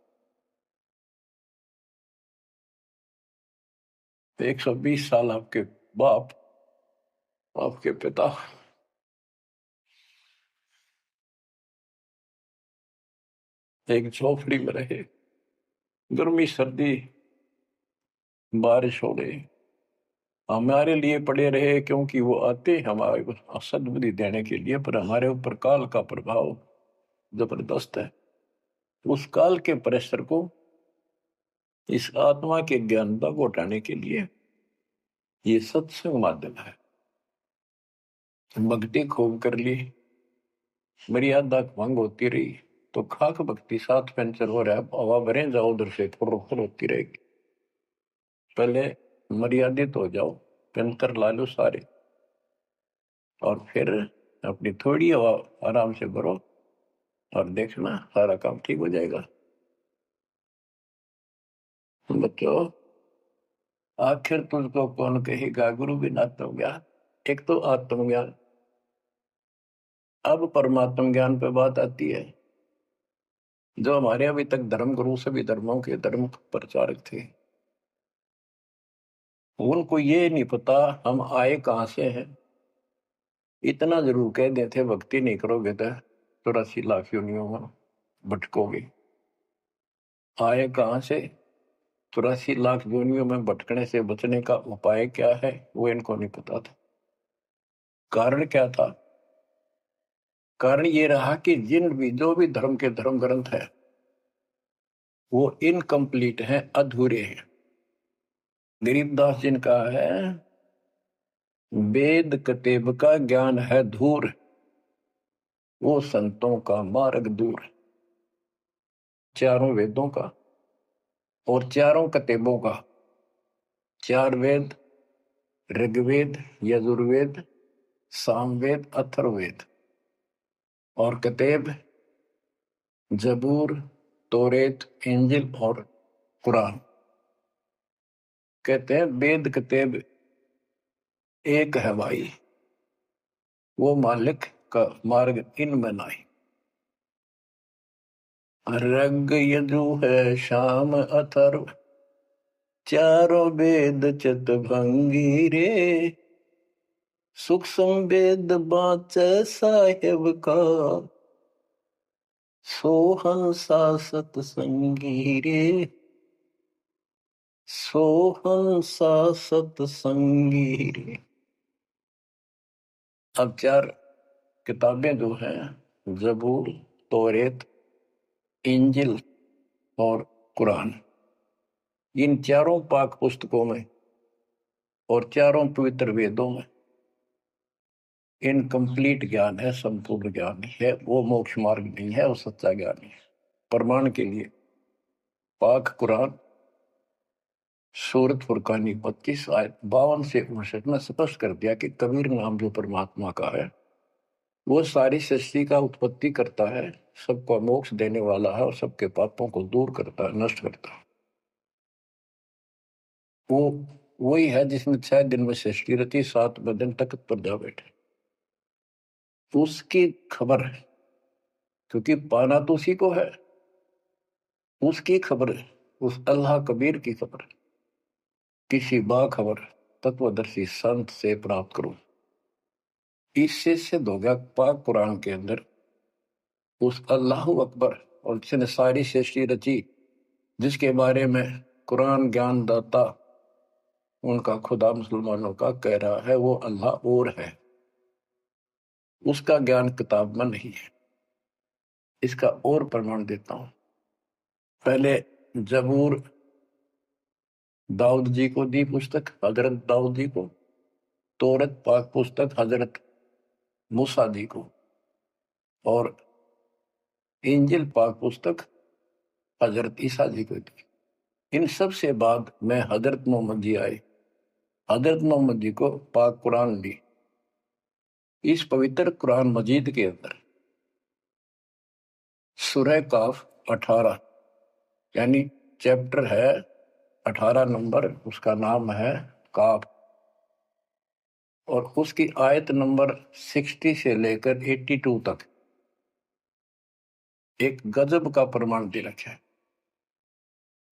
120 साल आपके बाप, आपके पिता एक झोपड़ी में रहे, गर्मी सर्दी बारिश हो गई, हमारे लिए पड़े रहे, क्योंकि वो आते हमारे सद्बुद्धि देने के लिए, पर हमारे ऊपर काल का प्रभाव जबरदस्त है। उस काल के प्रेशर को इस आत्मा के ज्ञानता को उठाने के लिए ये सत्संग माध्यम है। भक्ति खूब कर ली, मर्यादा भंग होती रही, तो खाक भक्ति साथ पंचर हो रहा है, हवा भरे जाओ उधर से फुर होती रहेगी। पहले मर्यादित हो जाओ, पंचर ला लो सारे, और फिर अपनी थोड़ी हवा आराम से भरो, और देखना सारा काम ठीक हो जाएगा। बच्चों, आखिर तुझको कौन कहेगा, गुरु बिन आत्मज्ञान। एक तो आत्मज्ञान, अब परमात्म ज्ञान पे बात आती है। जो हमारे अभी तक धर्म गुरु सभी धर्मों के धर्म प्रचारक थे, उनको ये नहीं पता हम आए कहां से हैं। इतना जरूर कह देते, भक्ति नहीं करोगे तो 84 लाख योनियों में भटकोगे। आए कहां से, 84 लाख योनियों में भटकने से बचने का उपाय क्या है, वो इनको नहीं पता था। कारण क्या था? कारण ये रहा कि जिन भी जो भी धर्म के धर्म ग्रंथ है, वो इनकम्प्लीट हैं, अधूरे हैं। गरीबदास जिनका है, वेद कतेब का ज्ञान है धूर, वो संतों का मार्ग दूर। चारों वेदों का और चारों कतेबों का, 4 वेद, ऋग्वेद, यजुर्वेद, सामवेद, अथर्ववेद, और कतेब जबूर, तोरेत, इंजिल और कुरान। कहते हैं वेद कतेब एक है भाई, वो मालिक का मार्ग इनमें नहीं। ऋग यजु है शाम अथर्व, चारों वेद चितभंगी रे। सूक्ष्म वेद बाँचै साहेब का, सोहंसा सतसंगी रे। सोहंसा सतसंगी रे। अब 4 किताबें जो हैं, जबूर, तौरेत, इंजिल और कुरान, इन चारों पाक पुस्तकों में और चारों पवित्र वेदों में इनकम्प्लीट ज्ञान है, संपूर्ण ज्ञान नहीं है, वो मोक्ष मार्ग नहीं है, वो सच्चा ज्ञान नहीं है। प्रमाण के लिए पाक कुरान सूरत फुरकानी 25 आयत 52 से 59 में स्पष्ट कर दिया कि कबीर नाम जो परमात्मा का है वो सारी सृष्टि का उत्पत्ति करता है, सबको मोक्ष देने वाला है और सबके पापों को दूर करता है, नष्ट करता है। वो वही है जिसने 6 दिन में सृष्टि रची, 7वें दिन तख्त पर जा बैठे। उसकी खबर है, क्योंकि पाना तो उसी को है। उसकी खबर है, उस अल्लाह कबीर की खबर है। किसी बाखबर तत्वदर्शी संत से प्राप्त करो। इससे सिद्ध हो गया पाक कुरान के अंदर उस अल्लाह अकबर और जिसने सारी सृष्टि रची, जिसके बारे में कुरान ज्ञान दाता उनका खुदा मुसलमानों का कह रहा है वो अल्लाह और है, उसका ज्ञान किताब में नहीं है। इसका और प्रमाण देता हूं। पहले जबूर दाऊद जी को दी पुस्तक, हजरत दाऊद जी को। तौरत पाक पुस्तक हजरत मूसा जी को। और इंजिल पाक पुस्तक हजरत ईसा जी को दी। इन सब से बाद में हजरत मोहम्मद जी आए। हजरत मोहम्मद जी को पाक कुरान दी। इस पवित्र कुरान मजीद के अंदर सूरह काफ 18 यानी चैप्टर है 18 नंबर, उसका नाम है काफ। और उसकी आयत नंबर 60 से लेकर 82 तक एक गजब का प्रमाण दे रखा है।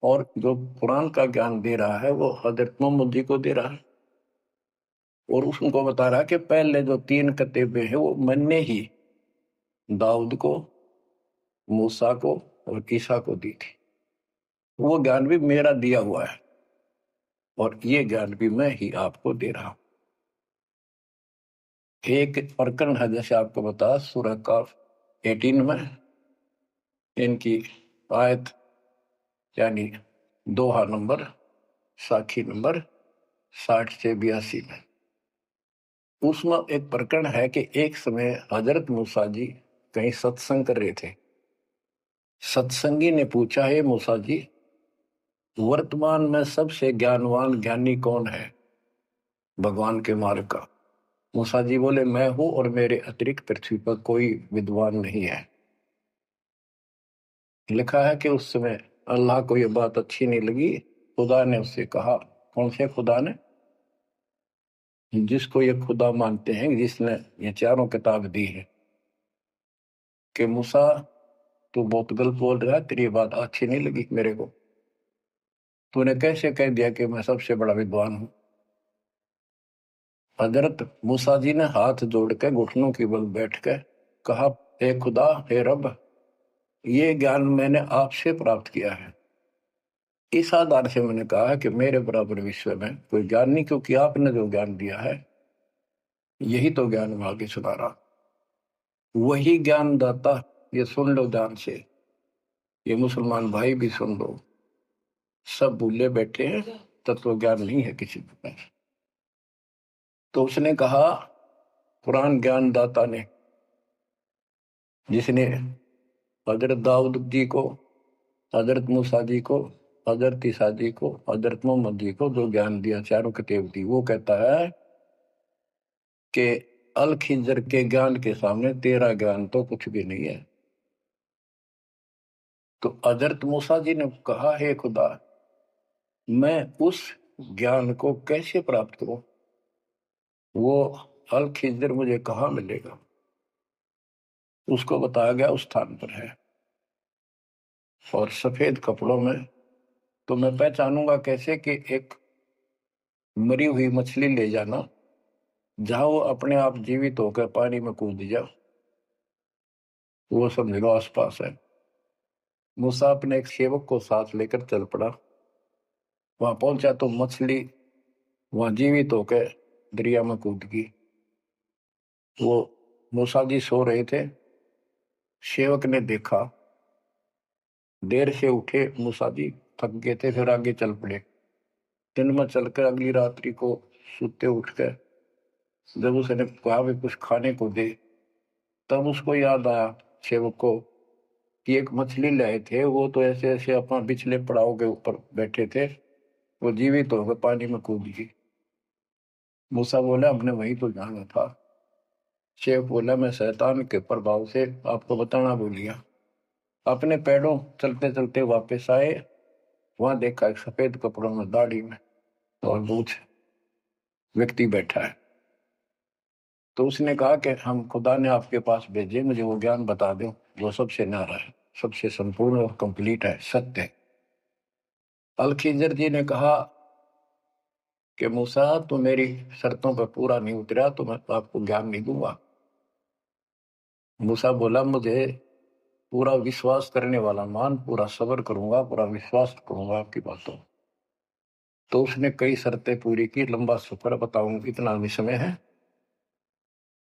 और जो कुरान का ज्ञान दे रहा है वो हजरत मोहम्मद जी को दे रहा है। और उसको बता रहा है कि पहले जो 3 किताबें हैं वो मैंने ही दाऊद को, मूसा को और ईसा को दी थी। वो ज्ञान भी मेरा दिया हुआ है और ये ज्ञान भी मैं ही आपको दे रहा हूं। एक प्रकरण है, जैसे आपको बता सूरह काफ 18 में इनकी आयत यानी दोहा नंबर साखी नंबर 60 से 82 में उसमें एक प्रकरण है कि एक समय हजरत मूसा जी कहीं सत्संग कर रहे थे। सत्संगी ने पूछा, है मूसा जी, वर्तमान में सबसे ज्ञानवान ज्ञानी कौन है भगवान के मार्ग का? मूसा जी बोले, मैं हूं और मेरे अतिरिक्त पृथ्वी पर कोई विद्वान नहीं है। लिखा है कि उस समय अल्लाह को यह बात अच्छी नहीं लगी। खुदा ने उससे कहा, कौन से खुदा ने? जिसको ये खुदा मानते हैं, जिसने ये चारों किताब दी है, कि मूसा तू बहुत गलत बोल रहा है, तेरी बात अच्छी नहीं लगी मेरे को। तूने कैसे कह दिया कि मैं सबसे बड़ा विद्वान हूं? हजरत मूसा जी ने हाथ जोड़ के घुटनों की बल बैठ के कहा, हे खुदा, हे रब, ये ज्ञान मैंने आपसे प्राप्त किया है। इस आधार से मैंने कहा है कि मेरे बराबर विश्व में कोई ज्ञान नहीं, क्योंकि आपने जो ज्ञान दिया है यही तो ज्ञान में आगे सुना रहा। वही ज्ञान दाता, ये सुन लो ध्यान से, ये मुसलमान भाई भी सुन लो, सब भूले बैठे हैं, तत्व ज्ञान नहीं है किसी में। तो उसने कहा, कुरान ज्ञान दाता ने, जिसने हजरत दाऊद जी को, हजरत मूसा जी को, हजरत ईसा जी को, हजरत मोहम्मद जी को जो ज्ञान दिया, चारों किताब दी, वो कहता है कि अल खिजर के ज्ञान के सामने तेरा ज्ञान तो कुछ भी नहीं है। तो हजरत मूसा जी ने कहा, हे खुदा, मैं उस ज्ञान को कैसे प्राप्त करूं? वो अल खिजर मुझे कहाँ मिलेगा? उसको बताया गया उस स्थान पर है और सफेद कपड़ों में। तो मैं पहचानूंगा कैसे कि एक मरी हुई मछली ले जाना, जहां वो अपने आप जीवित होकर पानी में कूद जा, वो समझ लो आसपास है। मूसा अपने एक सेवक को साथ लेकर चल पड़ा। वहां पहुंचा तो मछली वहां जीवित होकर दरिया में कूद गई। वो मूसा जी सो रहे थे। सेवक ने देखा, देर से उठे मूसा जी, थक गए थे, फिर आगे चल पड़े। दिन में चलकर अगली रात्रि को सुते उठकर जब उसने कहा भी कुछ खाने को दे, तब उसको याद आया सेवक को कि एक मछली लाए थे, वो तो ऐसे ऐसे अपना पिछले पड़ाव के ऊपर बैठे थे वो जीवित होकर पानी में कूद गई। मूसा बोला हमने वही तो जाना था। शेख बोला मैं शैतान के प्रभाव से आपको बताना भूल गया। अपने पैरों चलते चलते वापस आए, वहां देखा एक सफेद कपड़ों में, दाढ़ी में और मूछ व्यक्ति बैठा है। तो उसने कहा कि हम खुदा ने आपके पास भेजे, मुझे वो ज्ञान बता दो जो सबसे न्यारा है, सबसे संपूर्ण और कंप्लीट है, सत्य है। अल खिजर जी ने कहा कि मूसा तो मेरी शर्तों पर पूरा नहीं उतरा तो मैं आपको ज्ञान नहीं दूंगा। मूसा बोला मुझे पूरा विश्वास करने वाला मान, पूरा सब्र करूंगा, पूरा विश्वास करूंगा आपकी बातों। तो उसने कई शर्तें पूरी की, लंबा सफर बताऊं इतना भी समय है।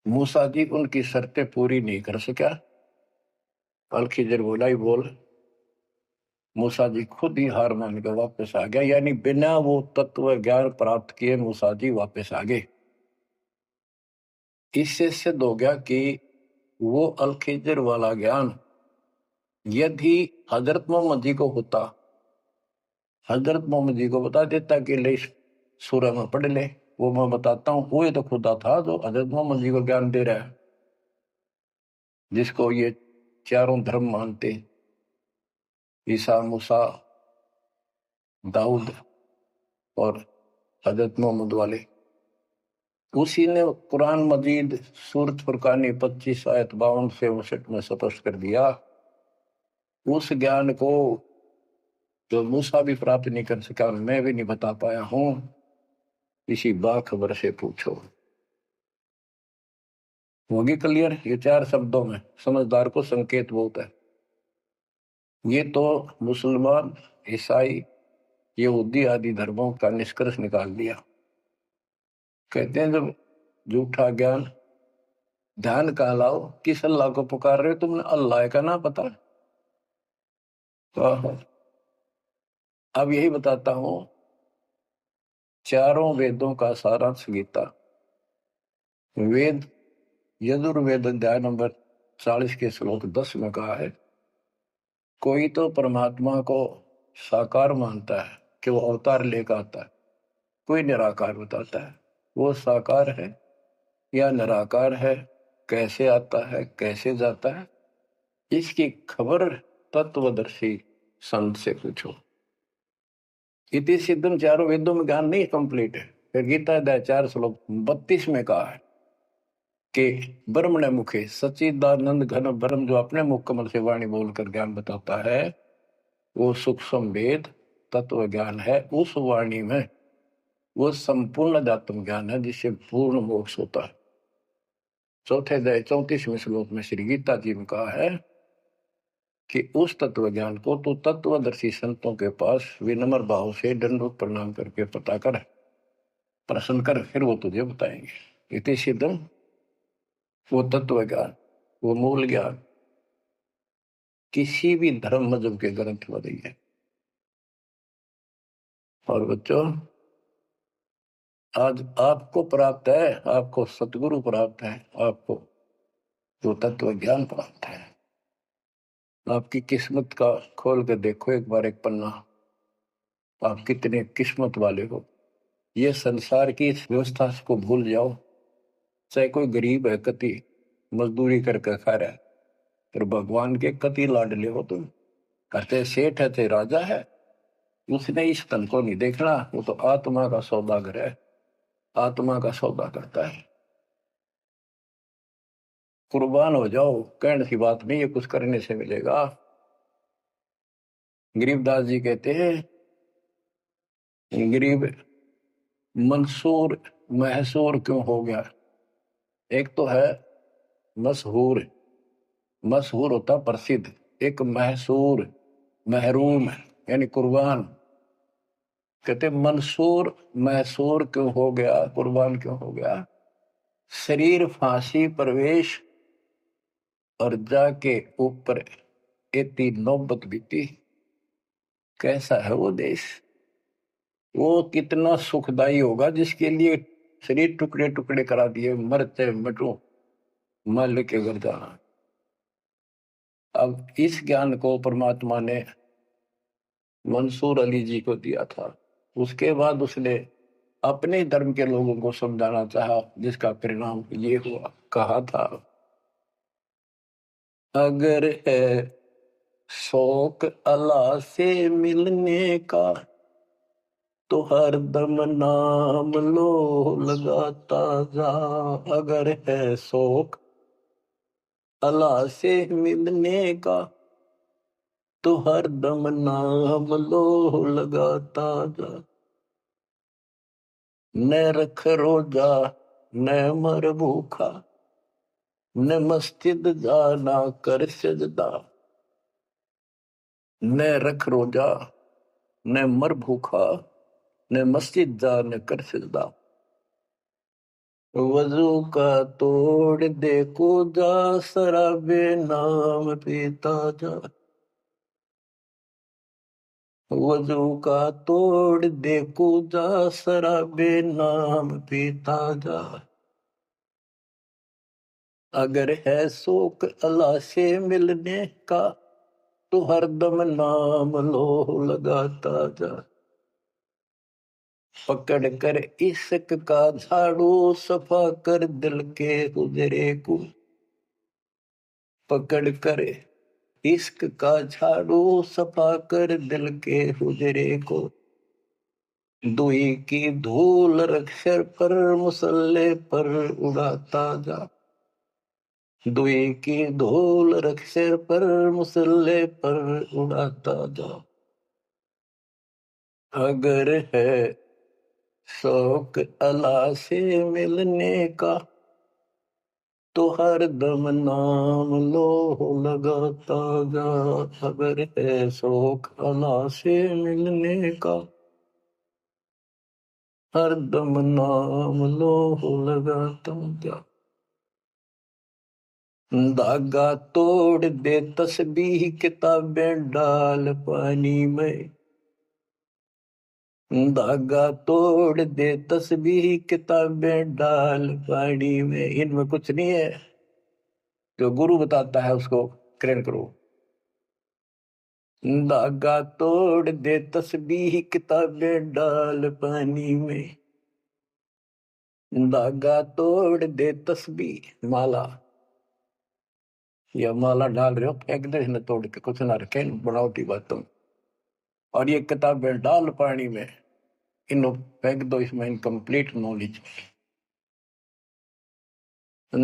मूसा जी उनकी शर्तें पूरी नहीं कर सका। अल खिजर बोला ही बोल। मूसा जी खुद ही हार मान के वापस आ गया, यानी बिना वो तत्व ज्ञान प्राप्त किए मूसा जी वापस आ गए। इससे सिद्ध हो गया कि वो अल खिजर वाला ज्ञान यदि हजरत मोहम्मद जी को होता, हजरत मोहम्मद जी को बता देता कि ले सूरह में पढ़ ले, वो मैं बताता हूँ, वो ये तो खुदा था जो हजरत मोहम्मद जी को ज्ञान दे रहा है, जिसको ये चारों धर्म मानते, ईसा, मूसा, दाऊद और हजरत मोहम्मद वाले। उसी ने कुरान मजीद सूरत फुरकानी 25 आयत 52 से 59 में स्पष्ट कर दिया। उस ज्ञान को जो मूसा भी प्राप्त नहीं कर सका और मैं भी नहीं बता पाया हूं, किसी बाखबर से पूछो। होगी क्लियर? ये 4 शब्दों में समझदार को संकेत बहुत है। ये तो मुसलमान, ईसाई, यहूदी आदि धर्मों का निष्कर्ष निकाल दिया। कहते हैं जब झूठा ज्ञान, ध्यान का लाओ, किस अल्लाह को पुकार रहे हो तुमने? अल्लाह का ना पता। तो अब यही बताता हूं, चारों वेदों का सारांश गीता। वेद यजुर्वेद अध्याय नंबर 40 के श्लोक 10 में कहा है, कोई तो परमात्मा को साकार मानता है कि वो अवतार लेकर आता है, कोई निराकार बताता है। वो साकार है या निराकार है, कैसे आता है, कैसे जाता है, इसकी खबर तत्वदर्शी संत से पूछो। इति सिद्धम, चारों वेदों में ज्ञान नहीं कंप्लीट है। फिर गीता अध्याय 4 श्लोक 32 में कहा है कि ब्रह्म ने मुखे सच्चिदानंद घन ब्रह्म, जो अपने मुख कमल से वाणी बोलकर ज्ञान बताता है, वो सूक्ष्म वेद तत्व ज्ञान है। उस वाणी में वो संपूर्ण अध्यात्म ज्ञान है जिससे पूर्ण मोक्ष होता है। चौथे अध्याय 34वें श्लोक में श्री गीता जी ने कहा है कि उस तत्व ज्ञान को तो तत्वदर्शी संतों के पास विनम्र भाव से दंडवत प्रणाम करके पता कर, प्रश्न कर, फिर वो तुझे बताएंगे। इति सिद्धम, वो तत्व ज्ञान, वो मूल ज्ञान किसी भी धर्म मजहब के ग्रंथ में नहीं है। और बच्चों, आज आपको प्राप्त है, आपको सतगुरु प्राप्त है, आपको जो तत्व ज्ञान प्राप्त है। आपकी किस्मत का खोल के देखो एक बार एक पन्ना, आप कितने किस्मत वाले हो। ये संसार की इस व्यवस्था को भूल जाओ। चाहे कोई गरीब है, कति मजदूरी करके खा रहा है, फिर भगवान के कति लाडले हो तुम। कहते सेठ है, चाहे राजा है, उसने इस तन को नहीं देखना, वो तो आत्मा का सौदागर है, आत्मा का सौदा करता है। कुर्बान हो जाओ, कहने की बात नहीं, ये कुछ करने से मिलेगा। गरीबदास जी कहते हैं, गरीब मंसूर महसूर क्यों हो गया? एक तो है मशहूर, मशहूर होता प्रसिद्ध, एक महसूर महरूम यानी कुर्बान। कहते मंसूर महसूर क्यों हो गया, कुर्बान क्यों हो गया? शरीर फांसी प्रवेश और जाके ऊपर इतनी नौबत बीती। कैसा है वो देश? वो कितना सुखदाई होगा जिसके लिए शरीर टुकड़े टुकड़े करा दिए, मरते मटो मल के घर जाना। अब इस ज्ञान को परमात्मा ने मंसूर अली जी को दिया था। उसके बाद उसने अपने धर्म के लोगों को समझाना चाहा, जिसका परिणाम ये हुआ। कहा था, अगर है शौक अल्लाह से मिलने का तो हर दम नाम लो लगाता जा। अगर है शौक अल्लाह से मिलने का तो हर दम नाम लो लगाता जा। न रख रोजा न मर भूखा, न मस्जिद जाना कर सजदा। न रख रोजा न मर भूखा, न मस्जिद जा न कर सजदा। वजू का तोड़ दे को जा, शराबे नाम पीता जा। वजू का तोड़ दे को जा, शराबे नाम पीता जा। अगर है शौक अल्लाह से मिलने का तो हरदम नाम लो लगाता जा। पकड़ कर इश्क का झाड़ू, सफा कर दिल के हुजरे को। पकड़ कर इश्क का झाड़ू, सफा कर दिल के हुजरे को। दुई की धूल रख सिर पर, मुसल्ले पर उड़ाता जा। दुई की धूल रख सिर पर, मुसल्ले पर उड़ाता जा। अगर है शौक अल्लाह से मिलने का तो हर दम नाम लो लगाता जा। अगर है शौक अल्लाह से मिलने का हर दम नाम लो लगाता जा। धागा तोड़ दे तस्बीह, किताबें डाल पानी में। धागा तोड़ दे तस्बीह, किताबें डाल पानी में। इनमें कुछ नहीं है, जो गुरु बताता है उसको ग्रहण करो। धागा तोड़ दे तस्बीह, किताबें डाल पानी में। धागा तोड़ दे तस्बीह, माला या माला डाल रहे हो, फेंक दे न तोड़ के, कुछ ना रखे बनावटी बातों। और ये किताबें डाल पानी में, इन्हों फेंक दो, इसमें इनकम्प्लीट नॉलेज।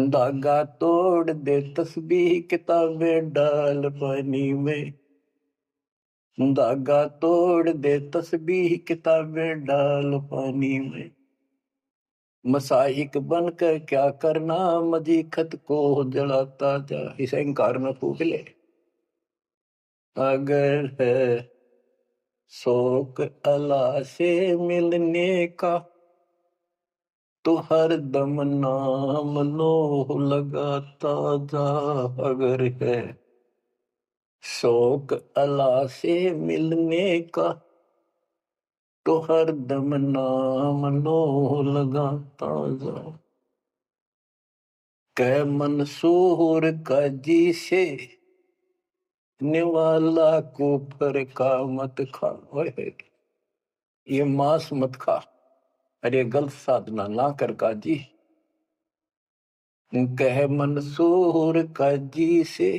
धागा तोड़ दे तस्बीह, किताबें डाल पानी में। धागा तोड़ दे तस्बीह, किताबें डाल पानी में। मसाइक बनकर क्या करना, मजी खत को जलाता जा। इसे इंकार न फूक ले। अगर है शौक अल्लाह से मिलने का तो हर दम नाम लो लगाता जा। अगर है शौक अल्लाह से मिलने का तो हर दम नाम लो लगाता जा। कै मंसूर का जी से निवाला को पर का मत खा। ये मांस मत खा, अरे गलत साधना ना कर काजी। कह मंसूर का जी से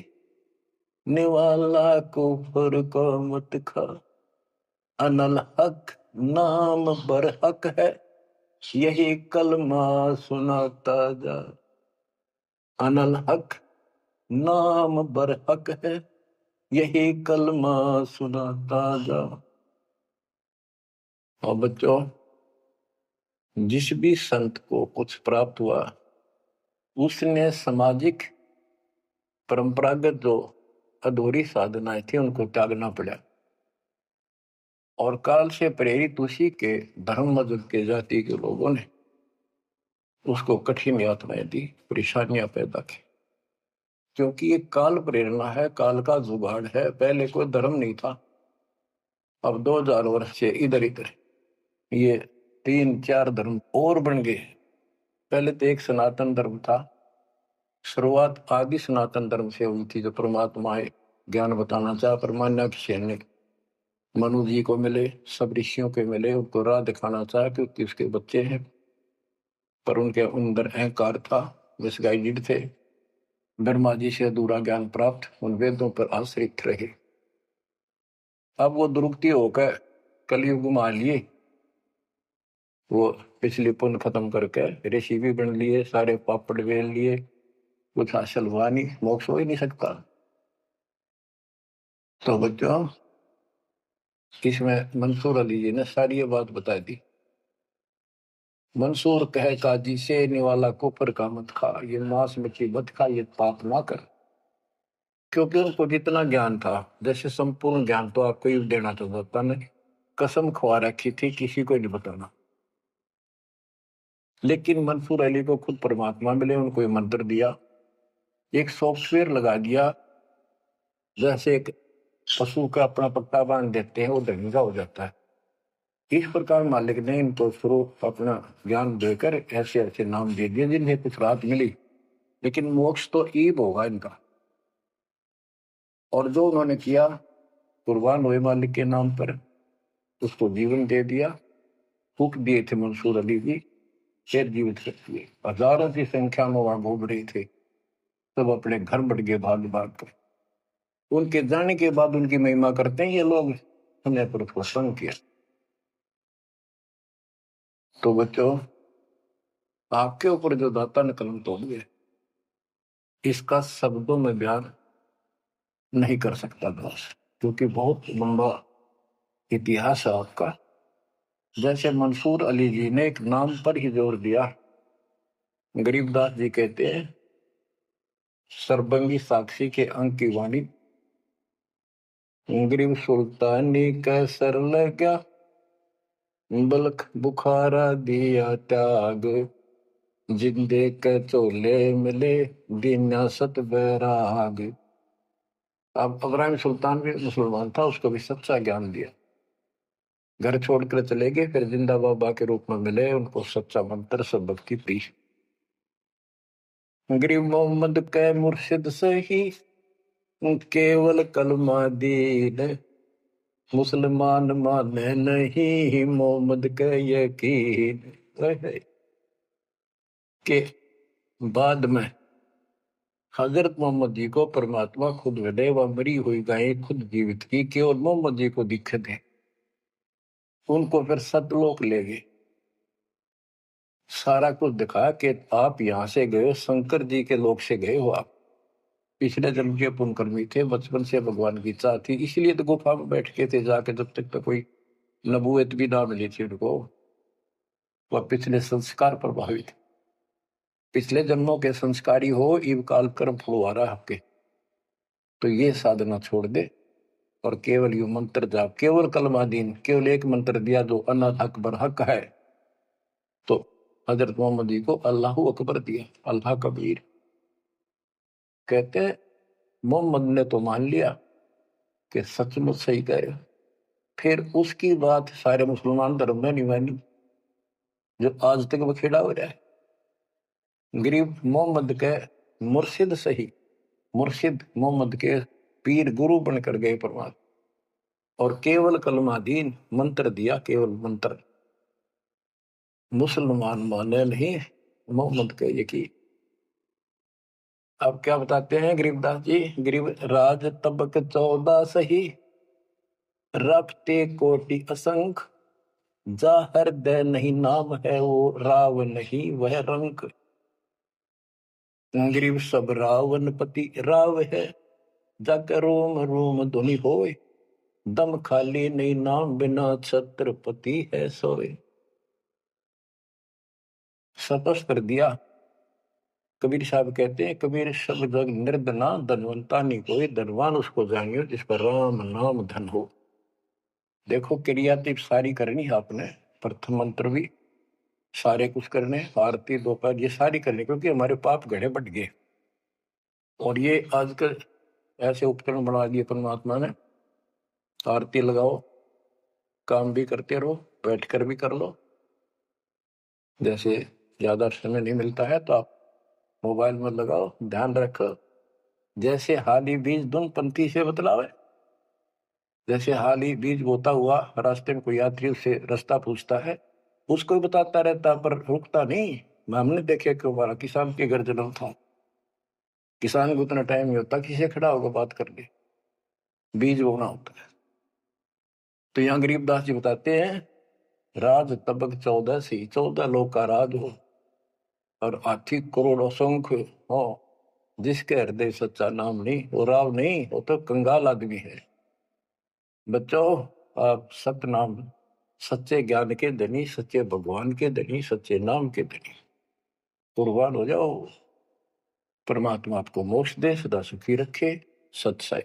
निवाला को पर का मत खा। अनल हक नाम बर हक है, यही कलमा सुनाता जा। अनल हक नाम बर हक है, यही कलमा सुनाता जा। और बच्चों, जिस भी संत को कुछ प्राप्त हुआ उसने सामाजिक परंपरागत जो अधूरी साधनाएं थी उनको त्यागना पड़ा। और काल से प्रेरित उसी के धर्म मजहब के जाति के लोगों ने उसको कठिन यातनाएं दी, परेशानियां पैदा की। क्योंकि ये काल प्रेरणा है, काल का जुगाड़ है। पहले कोई धर्म नहीं था, अब 2000 वर्ष से इधर इधर ये 3-4 धर्म और बन गए। पहले तो एक सनातन धर्म था, शुरुआत आदि सनातन धर्म से हुई थी, जो परमात्मा है ज्ञान बताना चाह परमान्या ने। मनु जी को मिले, सब ऋषियों के मिले, उनको राह दिखाना चाहा क्योंकि उसके बच्चे हैं, पर उनके अंदर अहंकार था, मिसगाइडेड थे। ब्रह्मा जी से अधूरा ज्ञान प्राप्त, उन वेदों पर आश्रित रहे। अब वो दुरुक्ति होकर कलयुग में आ लिए, वो पिछली पुण्य खत्म करके ऋषि भी बन लिए, सारे पापड़ बेल लिए, कुछ हासिल हुआ नहीं, मोक्ष हो ही नहीं सकता। तो बच्चों, इसमें मंसूर अली जी ने सारी ये बात बता दी। मंसूर कहे काजी से निवाला कुफर का मत खा, ये मांस मछली मत खा, ये पाप ना कर। क्योंकि उनको जितना ज्ञान था, जैसे संपूर्ण ज्ञान तो आपको ही देना चाहता नहीं, कसम खवा रखी थी किसी को नहीं बताना। लेकिन मंसूर अली को खुद परमात्मा मिले, उनको ये मंत्र दिया, एक सॉफ्टवेयर लगा दिया, जैसे एक पशु का अपना पट्टा बांध देते हैं, वो ढंगा हो जाता है। इस प्रकार मालिक ने इनको शुरू अपना ज्ञान देकर ऐसे ऐसे नाम दे दिए जिन्हें कुछ राहत मिली, लेकिन मोक्ष तो ईब होगा इनका। और जो उन्होंने किया, कुर्बान हुए मालिक के नाम पर, उसको जीवन दे दिया। हुक दिए थे मंसूर अली जी, फिर जीवित कर दिए। हजारों की संख्या में वहां घूम रहे थे, सब अपने घर बढ़ गए भाग भाग कर। उनके जाने के बाद उनकी महिमा करते हैं ये लोग, हमने पर प्रसन्न किया। तो बच्चों, आपके ऊपर जो दाता ने कलम तोड़ दिया, इसका शब्दों में बयान नहीं कर सकता दास, क्योंकि बहुत लंबा इतिहास है आपका। जैसे मंसूर अली जी ने एक नाम पर ही जोर दिया। गरीबदास जी कहते हैं, सरबंगी साक्षी के अंक की वाणी, गरीब सुल्तानी का सर लगा, बलख बुखारा दिया त्याग, जिंदे के चोले मिले दीना सत बैराग। अब इब्राहिम सुल्तान भी मुसलमान था, उसको भी सच्चा ज्ञान दिया। घर छोड़कर चले गए, फिर जिंदा बाबा के रूप में मिले, उनको सच्चा मंत्र सब भक्ति दी। गरीब मोहम्मद के मुर्शिद सही, केवल कलमा दीन, मुसलमान माने नहीं मोहम्मद के यकीन। के बाद में हजरत मोहम्मद जी को परमात्मा खुद मिले, वह मरी हुई गायें खुद जीवित की, केवल मोहम्मद जी को दिखे थे। उनको फिर सतलोक ले गए, सारा कुछ दिखा कि आप यहां से गए, शंकर जी के लोक से गए हो आप, पिछले जन्म के पुण्यकर्मी थे, बचपन से भगवान की इच्छा थी, इसलिए तो गुफा में बैठ के थे जाके, जब तक तो कोई नबूवत भी ना मिली थी उनको। वह पिछले संस्कार प्रभावित, पिछले जन्मों के संस्कारी हो, इव काल कर्म फुलवा रहा आपके, तो ये साधना छोड़ दे और केवल यू मंत्र जाप, केवल कलमादीन, केवल एक मंत्र दिया जो अनाथ अकबर हक है। तो हजरत मोहम्मद जी को अल्लाह अकबर दिया, अल्लाह कबीर। कहते मोहम्मद ने तो मान लिया कि सचमुच सही कह रहे, फिर उसकी बात सारे मुसलमान धर्म में नहीं मानी, जो आज तक बखेड़ा हो रहा है। गरीब मोहम्मद के मुर्शिद सही, मुर्शिद मोहम्मद के पीर गुरु बनकर गए परमात्मा, और केवल कलमादीन मंत्र दिया, केवल मंत्र। मुसलमान माने नहीं मोहम्मद के यकीन। अब क्या बताते हैं गरीबदास जी, गरीब राज तबक 14 सही, रखते कोटि असंख, जा हृदय नहीं नाम है वो राव नहीं वह रंक। गरीब सब रावण पति राव है, जाकर रोम रोम धुनि होए, दम खाली नहीं नाम बिना छत्रपति है सोए। स्पष्ट कर दिया। कबीर साहब कहते हैं, कबीर सब जग निर्धना, धनवंता नहीं कोई, धनवान उसको जानियो जिस पर राम नाम धन हो। देखो क्रियातिप सारी करनी है आपने, प्रथम मंत्र भी सारे कुछ करने, आरती दोपहर ये सारी करनी, क्योंकि हमारे पाप घड़े बढ़ गए। और ये आजकल ऐसे उपकरण बना दिए परमात्मा ने, आरती लगाओ, काम भी करते रहो, बैठकर भी कर लो। जैसे ज्यादा समय नहीं मिलता है तो आप मोबाइल में लगाओ, ध्यान रखो, जैसे हाली बीज धुन पंथी से बतलावे, जैसे हाल ही बीज बोता हुआ रास्ते में कोई यात्री उससे रास्ता पूछता है, उसको भी बताता रहता पर रुकता नहीं। हमने देखे कि हमारा किसान के घर जन्म था, किसान को उतना टाइम नहीं होता किसी से खड़ा होगा बात करने, बीज बोना होता है। तो यहाँ गरीबदास जी बताते हैं, राज तबक 14 सी, 14 लोग का राज हो और हाथी करोड़ असंख्य हो, जिसके हृदय सच्चा नाम नहीं, वो राव नहीं, वो तो कंगाल आदमी है। बच्चों, आप सतनाम, सच्चे ज्ञान के धनी, सच्चे भगवान के धनी, सच्चे नाम के धनी कुर्बान हो जाओ। परमात्मा आपको मोक्ष दे, सदा सुखी रखे। सत्संग।